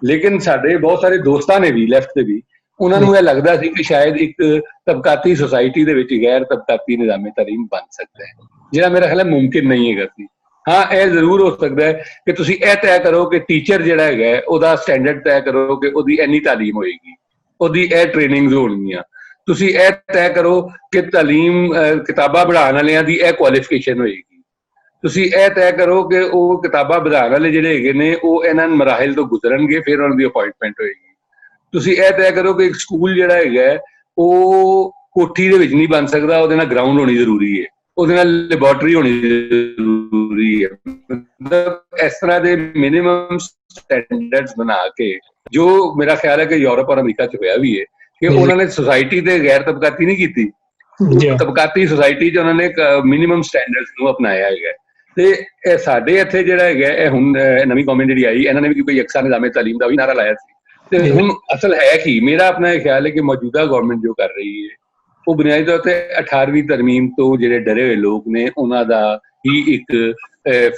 ਲੇਕਿਨ ਸਾਡੇ ਬਹੁਤ ਸਾਰੇ ਦੋਸਤਾਂ ਨੇ ਵੀ, ਲੈਫਟ ਦੇ ਵੀ, ਉਹਨਾਂ ਨੂੰ ਇਹ ਲੱਗਦਾ ਸੀ ਕਿ ਸ਼ਾਇਦ ਇੱਕ ਤਬਕਾਤੀ ਸੁਸਾਇਟੀ ਦੇ ਵਿੱਚ ਗੈਰ ਤਬਕਾਤੀ ਨਿਜ਼ਾਮੇ ਤਾਲੀਮ ਬਣ ਸਕਦਾ ਹੈ, ਜਿਹੜਾ ਮੇਰਾ ਖਿਆਲ ਹੈ ਮੁਮਕਿਨ ਨਹੀਂ ਹੈਗਾ ਸੀ। ਹਾਂ, ਇਹ ਜ਼ਰੂਰ ਹੋ ਸਕਦਾ ਹੈ ਕਿ ਤੁਸੀਂ ਇਹ ਤੈਅ ਕਰੋ ਕਿ ਟੀਚਰ ਜਿਹੜਾ ਹੈਗਾ ਉਹਦਾ ਸਟੈਂਡਰਡ ਤੈਅ ਕਰੋ ਕਿ ਉਹਦੀ ਇੰਨੀ ਤਾਲੀਮ ਹੋਏਗੀ, ਉਹਦੀ ਇਹ ਟ੍ਰੇਨਿੰਗਸ ਹੋਣਗੀਆਂ। ਤੁਸੀਂ ਇਹ ਤੈਅ ਕਰੋ ਕਿ ਤਾਲੀਮ ਕਿਤਾਬਾਂ ਪੜ੍ਹਾਉਣ ਵਾਲਿਆਂ ਦੀ ਇਹ ਕੁਆਲੀਫਿਕੇਸ਼ਨ ਹੋਏਗੀ। ਤੁਸੀਂ ਇਹ ਤੈਅ ਕਰੋ ਕਿ ਉਹ ਕਿਤਾਬਾਂ ਪੜ੍ਹਾਉਣ ਵਾਲੇ ਜਿਹੜੇ ਹੈਗੇ ਨੇ ਉਹ ਇਹਨਾਂ ਮਰਾਹਿਲ ਤੋਂ ਗੁਜ਼ਰਨਗੇ, ਫਿਰ ਉਹਨਾਂ ਦੀ ਅਪਾਇੰਟਮੈਂਟ ਹੋਏਗੀ। ਤੁਸੀਂ ਇਹ ਤੈਅ ਕਰੋ ਕਿ ਇੱਕ ਸਕੂਲ ਜਿਹੜਾ ਹੈਗਾ ਉਹ ਕੋਠੀ ਦੇ ਵਿੱਚ ਨਹੀਂ ਬਣ ਸਕਦਾ, ਉਹਦੇ ਨਾਲ ਗਰਾਊਂਡ ਹੋਣੀ ਜ਼ਰੂਰੀ ਹੈ, ਉਹਦੇ ਨਾਲ ਲੈਬੋਰਟਰੀ ਹੋਣੀ ਜ਼ਰੂਰੀ ਹੈ। ਮਤਲਬ ਇਸ ਤਰ੍ਹਾਂ ਦੇ ਮਿਨੀਮਮ ਸਟੈਂਡਰਡਸ ਬਣਾ ਕੇ, ਜੋ ਮੇਰਾ ਖਿਆਲ ਹੈ ਕਿ ਯੂਰਪ ਔਰ ਅਮਰੀਕਾ 'ਚ ਹੋਇਆ ਵੀ ਹੈ ਕਿ ਉਹਨਾਂ ਨੇ ਸੁਸਾਇਟੀ ਤੇ ਗੈਰ ਤਬਕਾਤੀ ਨਹੀਂ ਕੀਤੀ, ਤਬਕਾਤੀ ਸੁਸਾਇਟੀ 'ਚ ਉਹਨਾਂ ਨੇ ਮਿਨੀਮਮ ਸਟੈਂਡਰਡਸ ਨੂੰ ਅਪਣਾਇਆ ਹੈਗਾ। ਤੇ ਇਹ ਸਾਡੇ ਇੱਥੇ ਜਿਹੜਾ ਹੈਗਾ, ਇਹ ਹੁਣ ਨਵੀਂ ਗਵਰਨਮੈਂਟ ਜਿਹੜੀ ਆਈ, ਇਹਨਾਂ ਨੇ ਵੀ ਕੋਈ ਯਕਸਾ ਨਿਜ਼ਾਮੇ ਤਾਲੀਮ ਦਾ ਵੀ ਨਾਰਾ ਲਾਇਆ ਸੀ। ਤੇ ਹੁਣ ਅਸਲ ਹੈ ਕਿ ਮੇਰਾ ਆਪਣਾ ਇਹ ਖਿਆਲ ਹੈ ਕਿ ਮੌਜੂਦਾ ਗਵਰਨਮੈਂਟ ਜੋ ਕਰ ਰਹੀ ਹੈ ਉਹ ਬੁਨਿਆਦੀ ਤੌਰ ਤੇ 18ਵੀਂ ਤਰਮੀਮ ਤੋਂ ਜਿਹੜੇ ਡਰੇ ਹੋਏ ਲੋਕ ਨੇ ਉਹਨਾਂ ਦਾ ਹੀ ਇੱਕ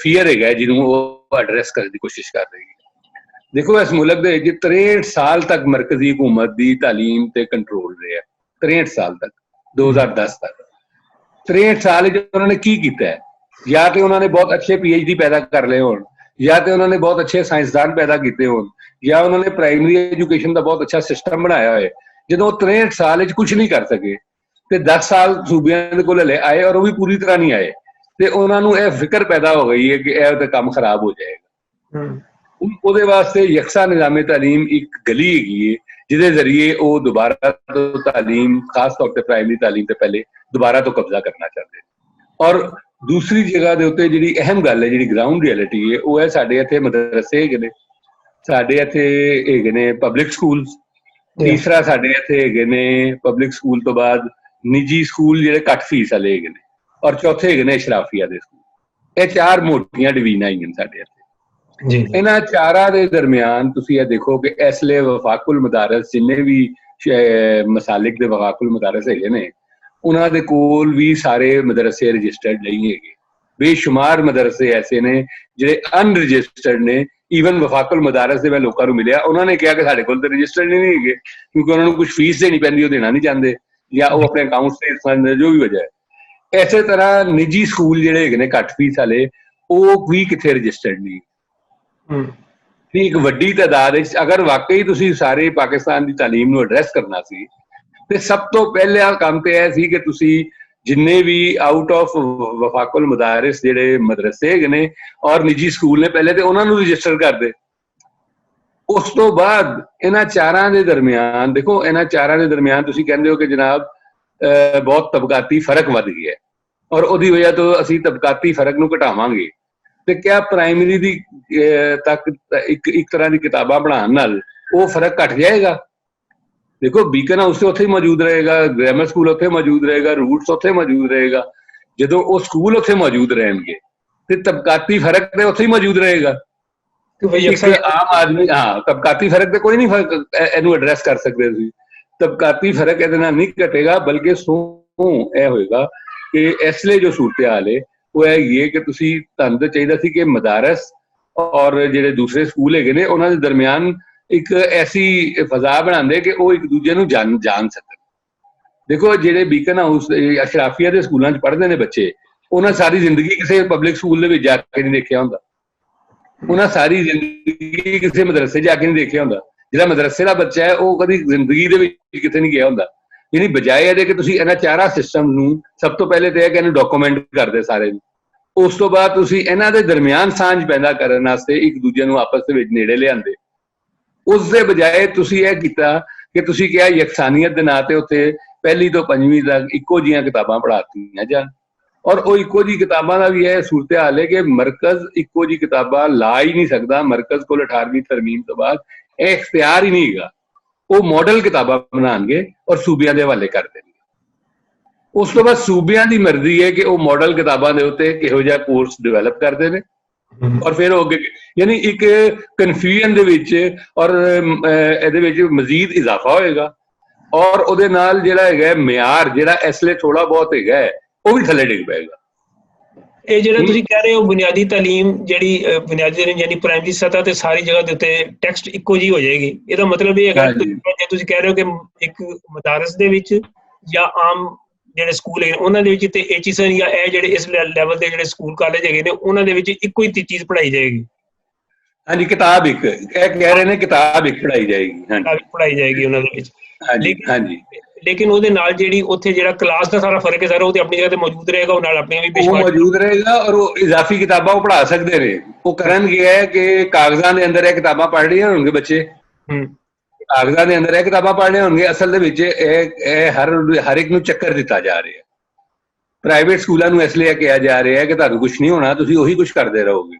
ਫੀਅਰ ਹੈਗਾ ਜਿਹਨੂੰ ਉਹ ਐਡਰੈਸ ਕਰਨ ਦੀ ਕੋਸ਼ਿਸ਼ ਕਰ ਰਹੀ ਹੈ। ਦੇਖੋ, ਇਸ ਮੁਲਕ ਦੇ ਵਿੱਚ 63 ਸਾਲ ਤੱਕ ਮਰਕਜ਼ੀ ਹਕੂਮਤ ਦੀ ਤਾਲੀਮ ਤੇ ਕੰਟਰੋਲ ਰਿਹਾ, 63 ਸਾਲ ਤੱਕ, 2010 ਤੱਕ। 63 ਸਾਲ ਵਿੱਚ ਉਹਨਾਂ ਨੇ ਕੀ ਕੀਤਾ ਹੈ? ਜਾਂ ਤੇ ਉਹਨਾਂ ਨੇ ਬਹੁਤ ਅੱਛੇ PhD ਪੈਦਾ ਕਰ ਲਏ ਹੋਣ, ਜਾਂ ਤੇ ਉਹਨਾਂ ਨੇ ਬਹੁਤ ਅੱਛੇ ਸਾਇੰਸਦਾਨ ਪੈਦਾ ਕੀਤੇ ਹੋਣ, ਜਾਂ ਉਹਨਾਂ ਨੇ ਪ੍ਰਾਇਮਰੀ ਐਜੂਕੇਸ਼ਨ ਦਾ ਬਹੁਤ ਅੱਛਾ ਸਿਸਟਮ ਬਣਾਇਆ ਹੋਏ। ਜਦੋਂ 63 ਸਾਲ ਵਿੱਚ ਕੁਝ ਨਹੀਂ ਕਰ ਸਕੇ ਤੇ 10 ਸਾਲ ਸੂਬਿਆਂ ਦੇ ਕੋਲ ਹਲੇ ਆਏ ਔਰ ਉਹ ਵੀ ਪੂਰੀ ਤਰ੍ਹਾਂ ਨਹੀਂ ਆਏ, ਤੇ ਉਹਨਾਂ ਨੂੰ ਇਹ ਫਿਕਰ ਪੈਦਾ ਹੋ ਗਈ ਹੈ ਕਿ ਇਹ ਤਾਂ ਕੰਮ ਖਰਾਬ ਹੋ ਜਾਏਗਾ। ਉਹਦੇ ਵਾਸਤੇ ਯਕਸਾ ਨਿਜ਼ਾਮੇ ਤਾਲੀਮ ਇੱਕ ਗਲੀ ਹੈਗੀ ਹੈ ਜਿਹਦੇ ਜ਼ਰੀਏ ਉਹ ਦੁਬਾਰਾ ਤੋਂ ਤਾਲੀਮ, ਖਾਸ ਤੌਰ ਤੇ ਪ੍ਰਾਇਮਰੀ ਤਾਲੀਮ ਤੇ ਪਹਿਲੇ ਦੁਬਾਰਾ ਤੋਂ ਕਬਜ਼ਾ ਕਰਨਾ ਚਾਹੁੰਦੇ ਨੇ। ਔਰ ਦੂਸਰੀ ਜਗ੍ਹਾ ਦੇ ਉੱਤੇ ਜਿਹੜੀ ਅਹਿਮ ਗੱਲ ਹੈ, ਜਿਹੜੀ ਗਰਾਊਂਡ ਰਿਐਲਿਟੀ ਹੈ, ਉਹ ਹੈ ਸਾਡੇ ਇੱਥੇ ਮਦਰਸੇ ਹੈਗੇ ਨੇ, ਸਾਡੇ ਇੱਥੇ ਹੈਗੇ ਨੇ ਪਬਲਿਕ ਸਕੂਲਸ। ਤੀਸਰਾ ਸਾਡੇ ਇੱਥੇ ਹੈਗੇ ਨੇ ਪਬਲਿਕ ਸਕੂਲ ਤੋਂ ਬਾਅਦ ਨਿੱਜੀ ਸਕੂਲ ਜਿਹੜੇ ਘੱਟ ਫੀਸ ਵਾਲੇ ਹੈਗੇ ਨੇ, ਔਰ ਚੌਥੇ ਹੈਗੇ ਨੇ ਅਸ਼ਰਾਫੀਆ ਦੇ ਸਕੂਲ। ਇਹ 4 ਮੋਟੀਆਂ ਡਿਵੀਜ਼ਨਾਂ ਹੈਗੀਆਂ ਸਾਡੇ ਇੱਥੇ। ਇਹਨਾਂ ਚਾਰਾਂ ਦੇ ਦਰਮਿਆਨ ਤੁਸੀਂ ਇਹ ਦੇਖੋ ਕਿ ਇਸ ਲਈ ਵਫਾਕੁਲ ਮਦਾਰਸ, ਜਿੰਨੇ ਵੀ ਮਸਾਲਿਕ ਦੇ ਵਫਾਕੁਲ ਮਦਾਰਸ ਹੈਗੇ ਨੇ, ਉਹਨਾਂ ਦੇ ਕੋਲ ਵੀ ਸਾਰੇ ਮਦਰਸੇ ਰਜਿਸਟਰਡ ਨਹੀਂ ਹੈਗੇ। ਬੇਸ਼ੁਮਾਰ ਮਦਰਸੇ ਐਸੇ ਨੇ ਜਿਹੜੇ ਅਨਰਜਿਸਟਰਡ ਨੇ। ਈਵਨ ਵਫਾਕੁਲ ਮਦਾਰਸ ਦੇ ਮੈਂ ਲੋਕਾਂ ਨੂੰ ਮਿਲਿਆ, ਉਹਨਾਂ ਨੇ ਕਿਹਾ ਕਿ ਸਾਡੇ ਕੋਲ ਤਾਂ ਰਜਿਸਟਰਡ ਨਹੀਂ ਹੈਗੇ, ਕਿਉਂਕਿ ਉਹਨਾਂ ਨੂੰ ਕੁਝ ਫੀਸ ਦੇਣੀ ਪੈਂਦੀ, ਉਹ ਦੇਣਾ ਨਹੀਂ ਚਾਹੁੰਦੇ, ਜਾਂ ਉਹ ਆਪਣੇ ਅਕਾਊਂਟ ਤੇ ਜੋ ਵੀ ਵਜ੍ਹਾ ਹੈ। ਇਸੇ ਤਰ੍ਹਾਂ ਨਿੱਜੀ ਸਕੂਲ ਜਿਹੜੇ ਹੈਗੇ ਨੇ ਘੱਟ ਫੀਸ ਵਾਲੇ, ਉਹ ਵੀ ਕਿੱਥੇ ਰਜਿਸਟਰਡ ਨਹੀਂ। ਇੱਕ ਵੱਡੀ ਤਾਦਾਦ ਵਿੱਚ ਅਗਰ ਵਾਕਈ ਤੁਸੀਂ ਸਾਰੇ ਪਾਕਿਸਤਾਨ ਦੀ ਤਾਲੀਮ ਨੂੰ ਐਡਰੈਸ ਕਰਨਾ ਸੀ, ਤੇ ਸਭ ਤੋਂ ਪਹਿਲਾ ਕੰਮ ਤੇ ਇਹ ਸੀ ਕਿ ਤੁਸੀਂ ਜਿੰਨੇ ਵੀ ਆਊਟ ਆਫ ਵਫਾਕੁਲ ਮਦਾਰਿਸ ਜਿਹੜੇ ਮਦਰਸੇ ਹੈਗੇ ਨੇ ਔਰ ਨਿੱਜੀ ਸਕੂਲ ਨੇ, ਪਹਿਲੇ ਤੇ ਉਹਨਾਂ ਨੂੰ ਰਜਿਸਟਰ ਕਰਦੇ। ਉਸ ਤੋਂ ਬਾਅਦ ਇਹਨਾਂ ਚਾਰਾਂ ਦੇ ਦਰਮਿਆਨ ਦੇਖੋ, ਇਹਨਾਂ ਚਾਰਾਂ ਦੇ ਦਰਮਿਆਨ ਤੁਸੀਂ ਕਹਿੰਦੇ ਹੋ ਕਿ ਜਨਾਬ ਬਹੁਤ ਤਬਕਾਤੀ ਫਰਕ ਵੱਧ ਗਿਆ ਔਰ ਉਹਦੀ ਵਜ੍ਹਾ ਤੋਂ ਅਸੀਂ ਤਬਕਾਤੀ ਫਰਕ ਨੂੰ ਘਟਾਵਾਂਗੇ, ਤੇ ਕਿਆ ਪ੍ਰਾਇਮਰੀ ਦੀ ਤੱਕ ਇੱਕ ਤਰ੍ਹਾਂ ਦੀ ਕਿਤਾਬਾਂ ਪੜ੍ਹਾਉਣ ਨਾਲ ਉਹ ਫਰਕ ਘਟ ਜਾਏਗਾ? ਦੇਖੋ, ਬੀਕਨ ਹਾਊਸ ਤੇ ਉੱਥੇ ਹੀ ਮੌਜੂਦ ਰਹੇਗਾ, ਗ੍ਰਾਮਰ ਸਕੂਲ ਉੱਥੇ ਮੌਜੂਦ ਰਹੇਗਾ, ਰੂਟਸ ਉੱਥੇ ਮੌਜੂਦ ਰਹੇਗਾ। ਜਦੋਂ ਉਹ ਸਕੂਲ ਉੱਥੇ ਮੌਜੂਦ ਰਹਿਣਗੇ ਤੇ ਤਬਕਾਤੀ ਫਰਕ ਤੇ ਉੱਥੇ ਹੀ ਮੌਜੂਦ ਰਹੇਗਾ। ਇੱਕ ਆਮ ਆਦਮੀ, ਹਾਂ, ਤਬਕਾਤੀ ਫਰਕ ਤੇ ਕੋਈ ਨਹੀਂ ਇਹਨੂੰ ਐਡਰੈਸ ਕਰ ਸਕਦੇ ਤੁਸੀਂ। ਤਬਕਾਤੀ ਫਰਕ ਇਹਦੇ ਨਾਲ ਨਹੀਂ ਘਟੇਗਾ, ਬਲਕਿ ਇਹ ਹੋਏਗਾ ਕਿ ਇਸ ਲਈ ਜੋ ਸੂਰਤ ਹਾਲ ਹੈ ਉਹ ਹੈਗੀ ਹੈ ਕਿ ਤੁਹਾਨੂੰ ਤਾਂ ਚਾਹੀਦਾ ਸੀ ਕਿ ਮਦਾਰਸ ਔਰ ਜਿਹੜੇ ਦੂਸਰੇ ਸਕੂਲ ਹੈਗੇ ਨੇ ਉਹਨਾਂ ਦੇ ਦਰਮਿਆਨ ਇੱਕ ਐਸੀ ਫਜ਼ਾ ਬਣਾਉਂਦੇ ਕਿ ਉਹ ਇੱਕ ਦੂਜੇ ਨੂੰ ਜਾਣ ਸਕਣ। ਦੇਖੋ, ਜਿਹੜੇ ਬੀਕਨ ਹਾਊਸ ਅਸ਼ਰਾਫੀਆ ਦੇ ਸਕੂਲਾਂ 'ਚ ਪੜ੍ਹਦੇ ਨੇ ਬੱਚੇ, ਉਹਨਾਂ ਸਾਰੀ ਜ਼ਿੰਦਗੀ ਕਿਸੇ ਪਬਲਿਕ ਸਕੂਲ ਦੇ ਵਿੱਚ ਜਾ ਕੇ ਨਹੀਂ ਦੇਖਿਆ ਹੁੰਦਾ, ਉਹਨਾਂ ਸਾਰੀ ਜ਼ਿੰਦਗੀ ਕਿਸੇ ਮਦਰਸੇ ਜਾ ਕੇ ਨਹੀਂ ਦੇਖਿਆ ਹੁੰਦਾ। ਜਿਹੜਾ ਮਦਰਸੇ ਦਾ ਬੱਚਾ ਹੈ ਉਹ ਕਦੀ ਜ਼ਿੰਦਗੀ ਦੇ ਵਿੱਚ ਕਿਤੇ ਨਹੀਂ ਗਿਆ ਹੁੰਦਾ। ਯਾਨੀ ਬਜਾਏ ਇਹਦੇ ਕਿ ਤੁਸੀਂ ਇਹਨਾਂ ਚਾਰਾਂ ਸਿਸਟਮ ਨੂੰ ਸਭ ਤੋਂ ਪਹਿਲੇ ਤੇ ਇਹ ਕਿ ਇਹਨੂੰ ਡਾਕੂਮੈਂਟ ਕਰਦੇ ਸਾਰੇ ਨੂੰ, ਉਸ ਤੋਂ ਬਾਅਦ ਤੁਸੀਂ ਇਹਨਾਂ ਦੇ ਦਰਮਿਆਨ ਸਾਂਝ ਪੈਦਾ ਕਰਨ ਵਾਸਤੇ ਇੱਕ ਦੂਜੇ ਨੂੰ ਆਪਸ ਦੇ ਵਿੱਚ ਨੇੜੇ ਲਿਆਂਦੇ। ਉਸ ਦੇ ਬਜਾਏ ਤੁਸੀਂ ਇਹ ਕੀਤਾ ਕਿ ਤੁਸੀਂ ਕਿਹਾ ਯਕਸਾਨੀਅਤ ਦੇ ਨਾਂ ਤੇ ਉੱਥੇ ਪਹਿਲੀ ਤੋਂ ਪੰਜਵੀਂ ਤੱਕ ਇੱਕੋ ਜਿਹੀਆਂ ਕਿਤਾਬਾਂ ਪੜ੍ਹਾਤੀਆਂ ਜਾਣ, ਔਰ ਉਹ ਇੱਕੋ ਜਿਹੀ ਕਿਤਾਬਾਂ ਦਾ ਵੀ ਇਹ ਸੂਰਤ ਹਾਲ ਹੈ ਕਿ ਮਰਕਜ਼ ਇੱਕੋ ਜਿਹੀ ਕਿਤਾਬਾਂ ਲਾ ਹੀ ਨਹੀਂ ਸਕਦਾ। ਮਰਕਜ਼ ਕੋਲ 18ਵੀਂ ਤਰਮੀਮ ਤੋਂ ਬਾਅਦ ਇਹ ਇਖਤਿਆਰ ਹੀ ਨਹੀਂ ਹੈਗਾ। ਉਹ ਮਾਡਲ ਕਿਤਾਬਾਂ ਬਣਾਉਣਗੇ ਔਰ ਸੂਬਿਆਂ ਦੇ ਹਵਾਲੇ ਕਰ ਦੇਣਗੇ। ਉਸ ਤੋਂ ਬਾਅਦ ਸੂਬਿਆਂ ਦੀ ਮਰਜ਼ੀ ਹੈ ਕਿ ਉਹ ਮਾਡਲ ਕਿਤਾਬਾਂ ਦੇ ਉੱਤੇ ਕਿਹੋ ਜਿਹਾ ਕੋਰਸ ਡਿਵੈਲਪ ਕਰਦੇ ਨੇ, ਔਰ ਫਿਰ ਉਹ ਅੱਗੇ ਯਾਨੀ ਇੱਕ ਕਨਫਿਊਜ਼ਨ ਦੇ ਵਿੱਚ ਔਰ ਇਹਦੇ ਵਿੱਚ ਮਜ਼ੀਦ ਇਜ਼ਾਫਾ ਹੋਏਗਾ, ਔਰ ਉਹਦੇ ਨਾਲ ਜਿਹੜਾ ਹੈਗਾ ਮਿਆਰ ਜਿਹੜਾ ਇਸ ਲਈ ਥੋੜਾ ਬਹੁਤ ਹੈਗਾ ਉਹ ਵੀ ਥੱਲੇ ਡਿੱਗ ਪਏਗਾ। ਇਹ ਜਿਹੜਾ ਤੁਸੀਂ ਕਹਿ ਰਹੇ ਹੋ ਬੁਨਿਆਦੀ ਤਾਲੀਮ ਜਿਹੜੀ ਬੁਨਿਆਦੀ ਯਾਨੀ ਪ੍ਰਾਇਮਰੀ ਸਤਹ ਤੇ ਸਾਰੀ ਜਗ੍ਹਾ ਦੇ ਉੱਤੇ ਟੈਕਸਟ ਇੱਕੋ ਜਿਹੀ ਹੋ ਜਾਏਗੀ, ਇਹਦਾ ਮਤਲਬ ਇਹ ਹੈਗਾ ਜੇ ਤੁਸੀਂ ਕਹਿ ਰਹੇ ਹੋ ਕਿ ਇੱਕ ਮਦਾਰਸ ਦੇ ਵਿੱਚ ਜਾਂ ਆਮ ਜਿਹੜੇ ਸਕੂਲ ਹੈਗੇ ਉਹਨਾਂ ਦੇ ਵਿੱਚ ਤੇ ਇਹ ਚੀਜ਼ਾਂ ਜਾਂ ਇਹ ਜਿਹੜੇ ਇਸ ਲੈਵਲ ਦੇ ਜਿਹੜੇ ਸਕੂਲ ਕਾਲਜ ਹੈਗੇ ਨੇ ਉਹਨਾਂ ਦੇ ਵਿੱਚ ਇੱਕੋ ਹੀ ਚੀਜ਼ ਪੜ੍ਹਾਈ ਜਾਏਗੀ? ਹਾਂਜੀ, ਕਿਤਾਬ ਇੱਕ, ਇਹ ਕਹਿ ਰਹੇ ਨੇ ਕਿਤਾਬ ਇੱਕ ਪੜ੍ਹਾਈ ਜਾਏਗੀ। ਹਾਂਜੀ, ਪੜ੍ਹਾਈ ਜਾਏਗੀ ਉਹਨਾਂ ਦੇ ਵਿੱਚ। ਹਾਂਜੀ, ਲੇਕਿਨ ਉਹਦੇ ਨਾਲ ਜਿਹੜੀ ਉੱਥੇ ਜਿਹੜਾ ਕਲਾਸ ਦਾ ਸਾਰਾ ਫਰਕ ਹੈ ਸਾਰਾ ਉਹ ਤੇ ਆਪਣੀ ਜਗ੍ਹਾ ਤੇ ਮੌਜੂਦ ਰਹੇਗਾ, ਉਹ ਨਾਲ ਆਪਣੀਆਂ ਵੀ ਉਹ ਮੌਜੂਦ ਰਹੇਗਾ, ਔਰ ਉਹ ਇਜ਼ਾਫੀ ਕਿਤਾਬਾਂ ਉਹ ਪੜ੍ਹਾ ਸਕਦੇ ਨੇ। ਉਹ ਕਰਨਗੇ ਹੈ ਕਿ ਕਾਗਜ਼ਾਂ ਦੇ ਅੰਦਰ ਇਹ ਕਿਤਾਬਾਂ ਪੜ੍ਹ ਰਹੀਆਂ ਹੋਣਗੇ ਬੱਚੇ, ਕਾਗਜ਼ਾਂ ਦੇ ਅੰਦਰ ਇਹ ਕਿਤਾਬਾਂ ਪੜ੍ਹਨੇ ਹੋਣਗੇ। ਅਸਲ ਦੇ ਵਿੱਚ ਇਹ ਹਰ ਇੱਕ ਨੂੰ ਚੱਕਰ ਦਿੱਤਾ ਜਾ ਰਿਹਾ। ਪ੍ਰਾਈਵੇਟ ਸਕੂਲਾਂ ਨੂੰ ਇਸ ਲਈ ਕਿਹਾ ਜਾ ਰਿਹਾ ਹੈ ਕਿ ਤੁਹਾਨੂੰ ਕੁਛ ਨਹੀਂ ਹੋਣਾ, ਤੁਸੀਂ ਉਹੀ ਕੁਛ ਕਰਦੇ ਰਹੋਗੇ।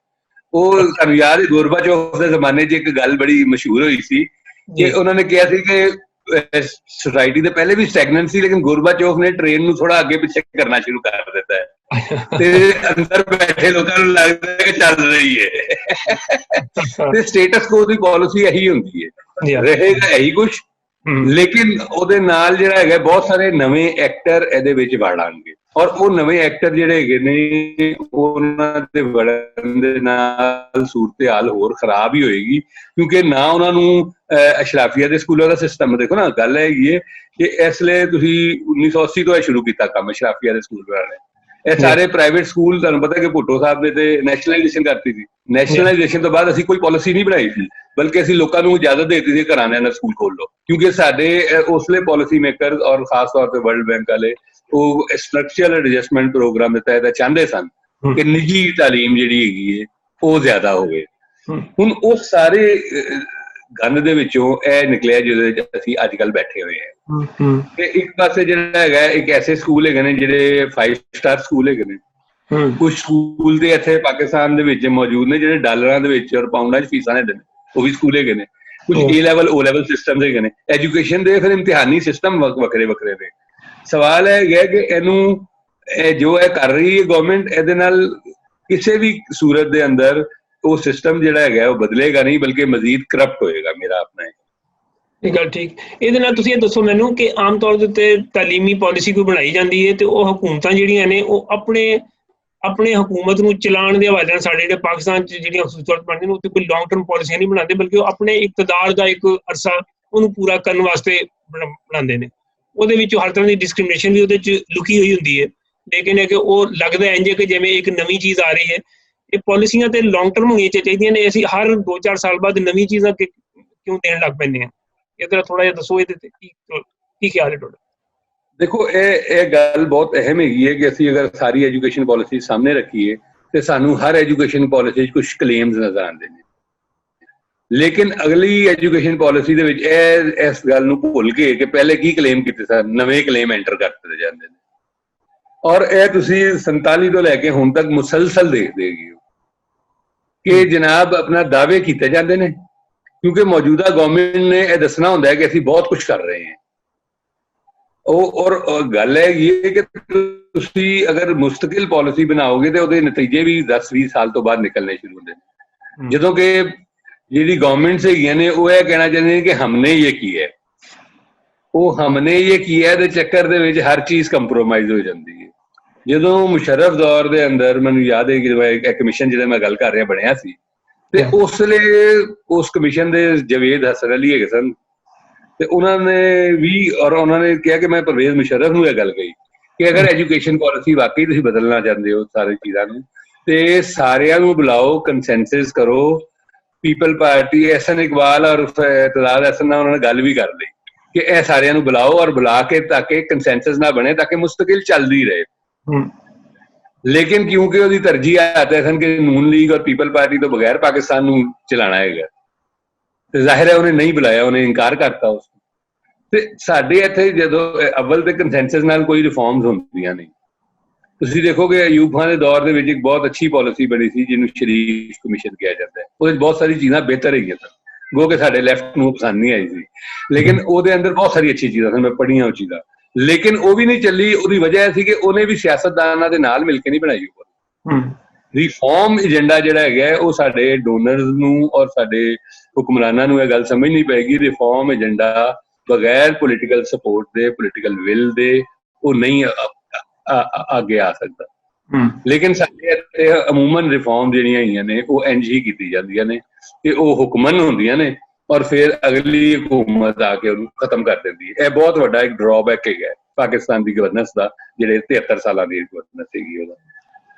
ਉਹ ਤੁਹਾਨੂੰ ਯਾਦ ਹੈ ਗੋਰਬਾਚੋਵ ਦੇ ਜ਼ਮਾਨੇ 'ਚ ਇੱਕ ਗੱਲ ਬੜੀ ਮਸ਼ਹੂਰ ਹੋਈ ਸੀ ਕਿ ਉਹਨਾਂ ਨੇ ਕਿਹਾ ਸੀ ਕਿ ਸੋਸਾਇਟੀ ਦੇ ਪਹਿਲੇ ਵੀ ਸਟੈਗਨੈਂਟ ਸੀ, ਲੇਕਿਨ ਗੋਰਬਾਚੋਵ ਨੇ ਟ੍ਰੇਨ ਨੂੰ ਥੋੜਾ ਅੱਗੇ ਪਿੱਛੇ ਕਰਨਾ ਸ਼ੁਰੂ ਕਰ ਦਿੱਤਾ ਹੈ ਤੇ ਅੰਦਰ ਬੈਠੇ ਲੋਕਾਂ ਨੂੰ ਲੱਗਦਾ ਹੈ ਕਿ ਚੱਲ ਰਹੀ ਹੈ। ਤੇ ਸਟੇਟਸ ਕੋ ਦੀ ਪਾਲਿਸੀ ਇਹੀ ਹੁੰਦੀ ਹੈ, ਰਹੇਗਾ ਇਹੀ ਕੁਛ, ਲੇਕਿਨ ਉਹਦੇ ਨਾਲ ਜਿਹੜਾ ਹੈਗਾ ਬਹੁਤ ਸਾਰੇ ਨਵੇਂ ਐਕਟਰ ਇਹਦੇ ਵਿੱਚ ਵੜ ਆਉਣਗੇ, ਔਰ ਉਹ ਨਵੇਂ ਐਕਟਰ ਜਿਹੜੇ ਹੈਗੇ ਨੇ ਉਹਨਾਂ ਦੇ ਵੜਨ ਦੇ ਨਾਲ ਸੂਰਤ ਹਾਲ ਹੋਰ ਖਰਾਬ ਹੀ ਹੋਏਗੀ, ਕਿਉਂਕਿ ਨਾ ਉਹਨਾਂ ਨੂੰ ਅਸ਼ਰਾਫੀਆ ਦੇ ਸਕੂਲਾਂ ਦਾ ਸਿਸਟਮ ਦੇਖੋ ਨਾ। ਗੱਲ ਹੈਗੀ ਹੈ ਕਿ ਇਸ ਲਈ ਤੁਸੀਂ 1980 ਤੋਂ ਇਹ ਸ਼ੁਰੂ ਕੀਤਾ ਕੰਮ ਅਸ਼ਰਾਫੀਆ ਦੇ ਸਕੂਲ ਵਾਲੇ। ਇਹ ਸਾਰੇ ਪ੍ਰਾਈਵੇਟ ਸਕੂਲ ਤੁਹਾਨੂੰ ਪਤਾ ਕਿ ਭੁੱਟੋ ਸਾਹਿਬ ਨੇ ਤੇ ਨੈਸ਼ਨਲਾਈਜੇਸ਼ਨ ਕਰਤੀ ਸੀ। ਨੈਸ਼ਨਲਾਈਜੇਸ਼ਨ ਤੋਂ ਬਾਅਦ ਅਸੀਂ ਕੋਈ ਪਾਲਿਸੀ ਨਹੀਂ ਬਣਾਈ ਸੀ, ਬਲਕਿ ਅਸੀਂ ਲੋਕਾਂ ਨੂੰ ਇਜਾਜ਼ਤ ਦੇ ਦਿੱਤੀ ਸੀ ਘਰਾਂ ਦੇ ਅੰਦਰ ਸਕੂਲ ਖੋਲ ਲਓ, ਕਿਉਂਕਿ ਸਾਡੇ ਉਸਲੇ ਪਾਲਿਸੀ ਮੇਕਰ ਔਰ ਖਾਸ ਤੌਰ ਤੇ ਵਰਲਡ ਬੈਂਕ ਵਾਲੇ ਉਹ ਸਟਰਕਚਰਲ ਐਡਜਸਟਮੈਂਟ ਪ੍ਰੋਗਰਾਮ ਦੇ ਤਹਿਤ ਚਾਹੁੰਦੇ ਸਨ ਕਿ ਨਿੱਜੀ ਤਾਲੀਮ ਜਿਹੜੀ ਹੈਗੀ ਹੈ ਉਹ ਜ਼ਿਆਦਾ ਹੋਵੇ। ਹੁਣ ਉਹ ਸਾਰੇ ਗੰਦ ਦੇ ਵਿੱਚੋਂ ਇਹ ਨਿਕਲਿਆ ਜਿਹਦੇ ਵਿੱਚ ਅਸੀਂ ਅੱਜ ਕੱਲ੍ਹ ਬੈਠੇ ਹੋਏ ਹਾਂ। ਤੇ ਇੱਕ ਪਾਸੇ ਜਿਹੜਾ ਹੈਗਾ ਇੱਕ ਐਸੇ ਸਕੂਲ ਹੈਗੇ ਨੇ ਜਿਹੜੇ 5 ਸਟਾਰ ਸਕੂਲ ਹੈਗੇ ਨੇ, ਕੁਝ ਸਕੂਲ ਤੇ ਇੱਥੇ ਪਾਕਿਸਤਾਨ ਦੇ ਵਿੱਚ ਮੌਜੂਦ ਨੇ ਜਿਹੜੇ ਡਾਲਰਾਂ ਦੇ ਵਿੱਚ ਔਰ ਪਾਉਂਡਾਂ 'ਚ ਫੀਸਾਂ ਲੈਂਦੇ ਨੇ, ਉਹ ਵੀ ਸਕੂਲ ਹੈਗੇ ਨੇ। ਕੁਝ A level O level system ਹੈਗੇ ਨੇ। ਐਜੂਕੇਸ਼ਨ ਦੇ ਫਿਰ ਇਮਤਿਹਾਨੀ ਸਿਸਟਮ ਵੱਖਰੇ ਵੱਖਰੇ ਨੇ। ਸਵਾਲ ਇਹ ਹੈ ਕਿ ਇਹਨੂੰ ਜੋ ਇਹ ਕਰ ਰਹੀ ਹੈ ਗਵਰਨਮੈਂਟ, ਇਹਦੇ ਨਾਲ ਕਿਸੇ ਵੀ ਸੂਰਤ ਦੇ ਅੰਦਰ ਉਹ ਸਿਸਟਮ ਜਿਹੜਾ ਹੈਗਾ ਉਹ ਬਦਲੇਗਾ ਨਹੀਂ, ਬਲਕਿ ਮਜ਼ੀਦ ਕਰਪਟ ਹੋਏਗਾ। ਮੇਰਾ ਆਪਣਾ ਇਹ ਗੱਲ ਠੀਕ। ਇਹਦੇ ਨਾਲ ਤੁਸੀਂ ਇਹ ਦੱਸੋ ਮੈਨੂੰ ਕਿ ਆਮ ਤੌਰ ਦੇ ਉੱਤੇ ਤਾਲੀਮੀ ਪਾਲਿਸੀ ਕੋਈ ਬਣਾਈ ਜਾਂਦੀ ਹੈ ਤੇ ਉਹ ਹਕੂਮਤਾਂ ਜਿਹੜੀਆਂ ਨੇ ਉਹ ਆਪਣੇ ਹਕੂਮਤ ਨੂੰ ਚਲਾਉਣ ਦੇ ਹਵਾਲੇ ਨਾਲ, ਸਾਡੇ ਜਿਹੜੇ ਪਾਕਿਸਤਾਨ 'ਚ ਜਿਹੜੀਆਂ ਖਸੂਸੀਅਤ ਬਣਦੀਆਂ ਨੇ ਉੱਥੇ ਕੋਈ ਲੌਂਗ ਟਰਮ ਪਾਲਿਸੀ ਨਹੀਂ ਬਣਾਉਂਦੇ, ਬਲਕਿ ਉਹ ਆਪਣੇ ਇਕਤਦਾਰ ਦਾ ਇੱਕ ਅਰਸਾ ਉਹਨੂੰ ਪੂਰਾ ਕਰਨ ਵਾਸਤੇ ਬਣਾਉਂਦੇ ਨੇ। ਉਹਦੇ ਵਿੱਚ ਹਰ ਤਰ੍ਹਾਂ ਦੀ ਡਿਸਕ੍ਰਿਮੀਨੇਸ਼ਨ ਵੀ ਉਹਦੇ 'ਚ ਲੁਕੀ ਹੋਈ ਹੁੰਦੀ ਹੈ, ਲੇਕਿਨ ਹੈ ਕਿ ਉਹ ਲੱਗਦਾ ਇੰਝ ਕਿ ਜਿਵੇਂ ਇੱਕ ਨਵੀਂ ਚੀਜ਼ ਆ ਰਹੀ ਹੈ। ਇਹ ਪਾਲਿਸੀਆਂ ਤੇ ਲੌਂਗ ਟਰਮ ਹੋਣੀਆਂ ਚਾਹੀਦੀਆਂ ਨੇ। ਅਸੀਂ ਹਰ 2-4 ਸਾਲ ਬਾਅਦ ਨਵੀਂ ਚੀਜ਼ਾਂ ਕਿਉਂ ਦੇਣ ਲੱਗ ਪੈਂਦੇ ਹਾਂ? ਇਹਦਾ ਥੋੜਾ ਜਿਹਾ ਦੱਸੋ, ਇਹਦੇ ਤੇ ਕੀ ਖਿਆਲ ਹੈ ਤੁਹਾਡਾ? ਦੇਖੋ, ਇਹ ਗੱਲ ਬਹੁਤ ਅਹਿਮ ਹੈਗੀ ਹੈ ਕਿ ਅਸੀਂ ਅਗਰ ਸਾਰੀ ਐਜੂਕੇਸ਼ਨ ਪਾਲਿਸੀ ਸਾਹਮਣੇ ਰੱਖੀਏ ਤੇ ਸਾਨੂੰ ਹਰ ਐਜੂਕੇਸ਼ਨ ਪਾਲਿਸੀ 'ਚ ਕੁਝ ਕਲੇਮਸ ਨਜ਼ਰ ਆਉਂਦੇ ਨੇ, ਲੇਕਿਨ ਅਗਲੀ ਐਜੂਕੇਸ਼ਨ ਪਾਲਿਸੀ ਦੇ ਵਿੱਚ ਇਸ ਗੱਲ ਨੂੰ ਭੁੱਲ ਕੇ ਕਿ ਪਹਿਲੇ ਕੀ ਕਲੇਮ ਕੀਤੇ ਸਨ, ਨਵੇਂ ਕਲੇਮ ਐਂਟਰ ਕਰ ਦਿੱਤੇ ਜਾਂਦੇ ਨੇ। ਔਰ ਇਹ ਤੁਸੀਂ 47 ਤੋਂ ਲੈ ਕੇ ਹੁਣ ਤੱਕ ਮੁਸਲਸਲ ਦੇਖਦੇ ਹੈਗੇ ਹੋ ਕਿ ਜਨਾਬ ਆਪਣਾ ਦਾਅਵੇ ਕੀਤੇ ਜਾਂਦੇ ਨੇ, ਕਿਉਂਕਿ ਮੌਜੂਦਾ ਗਵਰਨਮੈਂਟ ਨੇ ਇਹ ਦੱਸਣਾ ਹੁੰਦਾ ਹੈ ਕਿ ਅਸੀਂ ਬਹੁਤ ਕੁਝ ਕਰ ਰਹੇ ਹਾਂ। ਔਰ ਗੱਲ ਹੈ ਇਹ ਕਿ ਤੁਸੀਂ ਅਗਰ ਮੁਸਤਕਿਲ ਪਾਲਿਸੀ ਬਣਾਓਗੇ ਤੇ ਉਹਦੇ ਨਤੀਜੇ ਵੀ 10-20 ਸਾਲ ਤੋਂ ਬਾਅਦ ਨਿਕਲਣੇ ਸ਼ੁਰੂ ਹੁੰਦੇ ਨੇ। ਜਦੋਂ ਕਿ ਜਿਹੜੀ ਗਵਰਨਮੈਂਟਸ ਹੈਗੀਆਂ ਨੇ ਉਹ ਇਹ ਕਹਿਣਾ ਚਾਹੁੰਦੇ ਨੇ ਕਿ ਹਮਨੇ ਇਹ ਕੀ ਹੈ, ਉਹ ਹਮਨੇ ਇਹ ਕੀ ਹੈ ਦੇ ਚੱਕਰ ਦੇ ਵਿੱਚ ਹਰ ਚੀਜ਼ ਕੰਪਰੋਮਾਈਜ਼ ਹੋ ਜਾਂਦੀ ਹੈ। ਜਦੋਂ ਮੁਸ਼ਰਫ ਦੌਰ ਦੇ ਅੰਦਰ ਮੈਨੂੰ ਯਾਦ ਹੈ ਕਿ ਇੱਕ ਕਮਿਸ਼ਨ ਜਿਹਦਾ ਮੈਂ ਗੱਲ ਕਰ ਰਿਹਾ ਬਣਿਆ ਸੀ, ਤੇ ਉਸ ਵੇਲੇ ਉਸ ਕਮਿਸ਼ਨ ਦੇ ਜਵੇਦ ਹਸਨ ਅਲੀ ਹੈਗੇ ਸਨ, ਤੇ ਉਹਨਾਂ ਨੇ ਵੀ ਔਰ ਉਹਨਾਂ ਨੇ ਕਿਹਾ ਕਿ ਮੈਂ ਪਰਵੇਜ਼ ਮੁਸ਼ਰਫ ਨੂੰ ਇਹ ਗੱਲ ਕਹੀ ਕਿ ਅਗਰ ਐਜੂਕੇਸ਼ਨ ਪਾਲਿਸੀ ਵਾਕਈ ਤੁਸੀਂ ਬਦਲਣਾ ਚਾਹੁੰਦੇ ਹੋ ਸਾਰੀ ਚੀਜ਼ਾਂ ਨੂੰ, ਤੇ ਸਾਰਿਆਂ ਨੂੰ ਬੁਲਾਓ, ਕੰਸੈਂਸਸ ਕਰੋ। ਪੀਪਲ ਪਾਰਟੀ ਐਸਨ ਇਕਬਾਲ ਔਰ ਇਤਜ਼ਾਜ਼ ਹਸਨ ਨਾਲ ਉਹਨਾਂ ਨੇ ਗੱਲ ਵੀ ਕਰ ਲਈ ਕਿ ਇਹ ਸਾਰਿਆਂ ਨੂੰ ਬੁਲਾਓ ਔਰ ਬੁਲਾ ਕੇ ਤਾਂ ਕਿ ਕੰਸੈਂਸਸ ਨਾ ਬਣੇ, ਤਾਂ ਕਿ ਮੁਸਤਕਿਲ ਚੱਲਦੀ ਰਹੇ। ਲੇਕਿਨ ਕਿਉਂਕਿ ਉਹਦੀ ਤਰਜੀਹ ਆਤੇ ਸਨ ਕਿ ਨੂਨ ਲੀਗ ਔਰ ਪੀਪਲ ਪਾਰਟੀ ਤੋਂ ਬਗੈਰ ਪਾਕਿਸਤਾਨ ਨੂੰ ਚਲਾਉਣਾ ਹੈਗਾ, ਤੇ ਜ਼ਾਹਿਰ ਹੈ ਉਹਨੇ ਨਹੀਂ ਬੁਲਾਇਆ, ਉਹਨੇ ਇਨਕਾਰ ਕਰਤਾ ਉਸ। ਤੇ ਸਾਡੇ ਇੱਥੇ ਜਦੋਂ ਅਵਲ ਤੇ ਕੰਸੈਂਸਸ ਨਾਲ ਕੋਈ ਰਿਫਾਰਮਸ ਹੁੰਦੀਆਂ ਨਹੀਂ। ਤੁਸੀਂ ਦੇਖੋਗੇ ਅਯੂਬ ਖਾਨ ਦੇ ਦੌਰ ਦੇ ਵਿੱਚ ਇੱਕ ਬਹੁਤ ਅੱਛੀ ਪਾਲਿਸੀ ਬਣੀ ਸੀ ਜਿਹਨੂੰ ਸ਼ਰੀਫ ਕਮਿਸ਼ਨ ਕਿਹਾ ਜਾਂਦਾ ਹੈ। ਉਹਦੇ ਵਿੱਚ ਬਹੁਤ ਸਾਰੀ ਚੀਜ਼ਾਂ ਬਿਹਤਰ ਹੈਗੀਆਂ ਸਨ, ਗੋ ਕਿ ਸਾਡੇ ਲੈਫਟ ਨੂੰ ਪਸੰਦ ਨਹੀਂ ਆਈ ਸੀ, ਲੇਕਿਨ ਉਹਦੇ ਅੰਦਰ ਬਹੁਤ ਸਾਰੀ ਅੱਛੀ ਚੀਜ਼ਾਂ ਸਨ, ਮੈਂ ਪੜ੍ਹੀਆਂ ਉਹ ਚੀਜ਼ਾਂ, ਲੇਕਿਨ ਉਹ ਵੀ ਨਹੀਂ ਚੱਲੀ। ਉਹਦੀ ਵਜ੍ਹਾ ਇਹ ਸੀ ਕਿ ਉਹਨੇ ਵੀ ਸਿਆਸਤਦਾਨਾਂ ਦੇ ਨਾਲ ਮਿਲ ਕੇ ਨਹੀਂ ਬਣਾਈ। ਰਿਫਾਰਮ ਏਜੰਡਾ ਜਿਹੜਾ ਹੈਗਾ ਉਹ ਸਾਡੇ ਡੋਨਰਸ ਨੂੰ ਔਰ ਸਾਡੇ ਹੁਕਮਰਾਨਾਂ ਨੂੰ ਇਹ ਗੱਲ ਸਮਝਣੀ ਪਏਗੀ, ਰਿਫਾਰਮ ਏਜੰਡਾ ਬਗੈਰ ਪੋਲੀਟੀਕਲ ਸਪੋਰਟ ਦੇ, ਪੋਲੀਟੀਕਲ ਵਿਲ ਦੇ ਉਹ ਨਹੀਂ ਅੱਗੇ ਆ ਸਕਦਾ। ਲੇਕਿਨ ਸਾਡੇ ਇੱਥੇ ਅਮੂਮਨ ਰਿਫਾਰਮ ਜਿਹੜੀਆਂ ਹੈਗੀਆਂ ਨੇ ਉਹ ਇੰਝ ਹੀ ਕੀਤੀ ਜਾਂਦੀਆਂ ਨੇ ਕਿ ਉਹ ਹੁਕਮਨ ਹੁੰਦੀਆਂ ਨੇ ਔਰ ਫਿਰ ਅਗਲੀ ਹਕੂਮਤ ਆ ਕੇ ਉਹਨੂੰ ਖਤਮ ਕਰ ਦਿੰਦੀ ਹੈ। ਇਹ ਬਹੁਤ ਵੱਡਾ ਇੱਕ ਡਰਾਬੈਕ ਹੈਗਾ ਪਾਕਿਸਤਾਨ ਦੀ ਗਵਰਨੈਂਸ ਦਾ, ਜਿਹੜੇ 73 ਸਾਲਾਂ ਦੀ ਗਵਰਨੈਂਸ ਹੈਗੀ ਉਹਦਾ।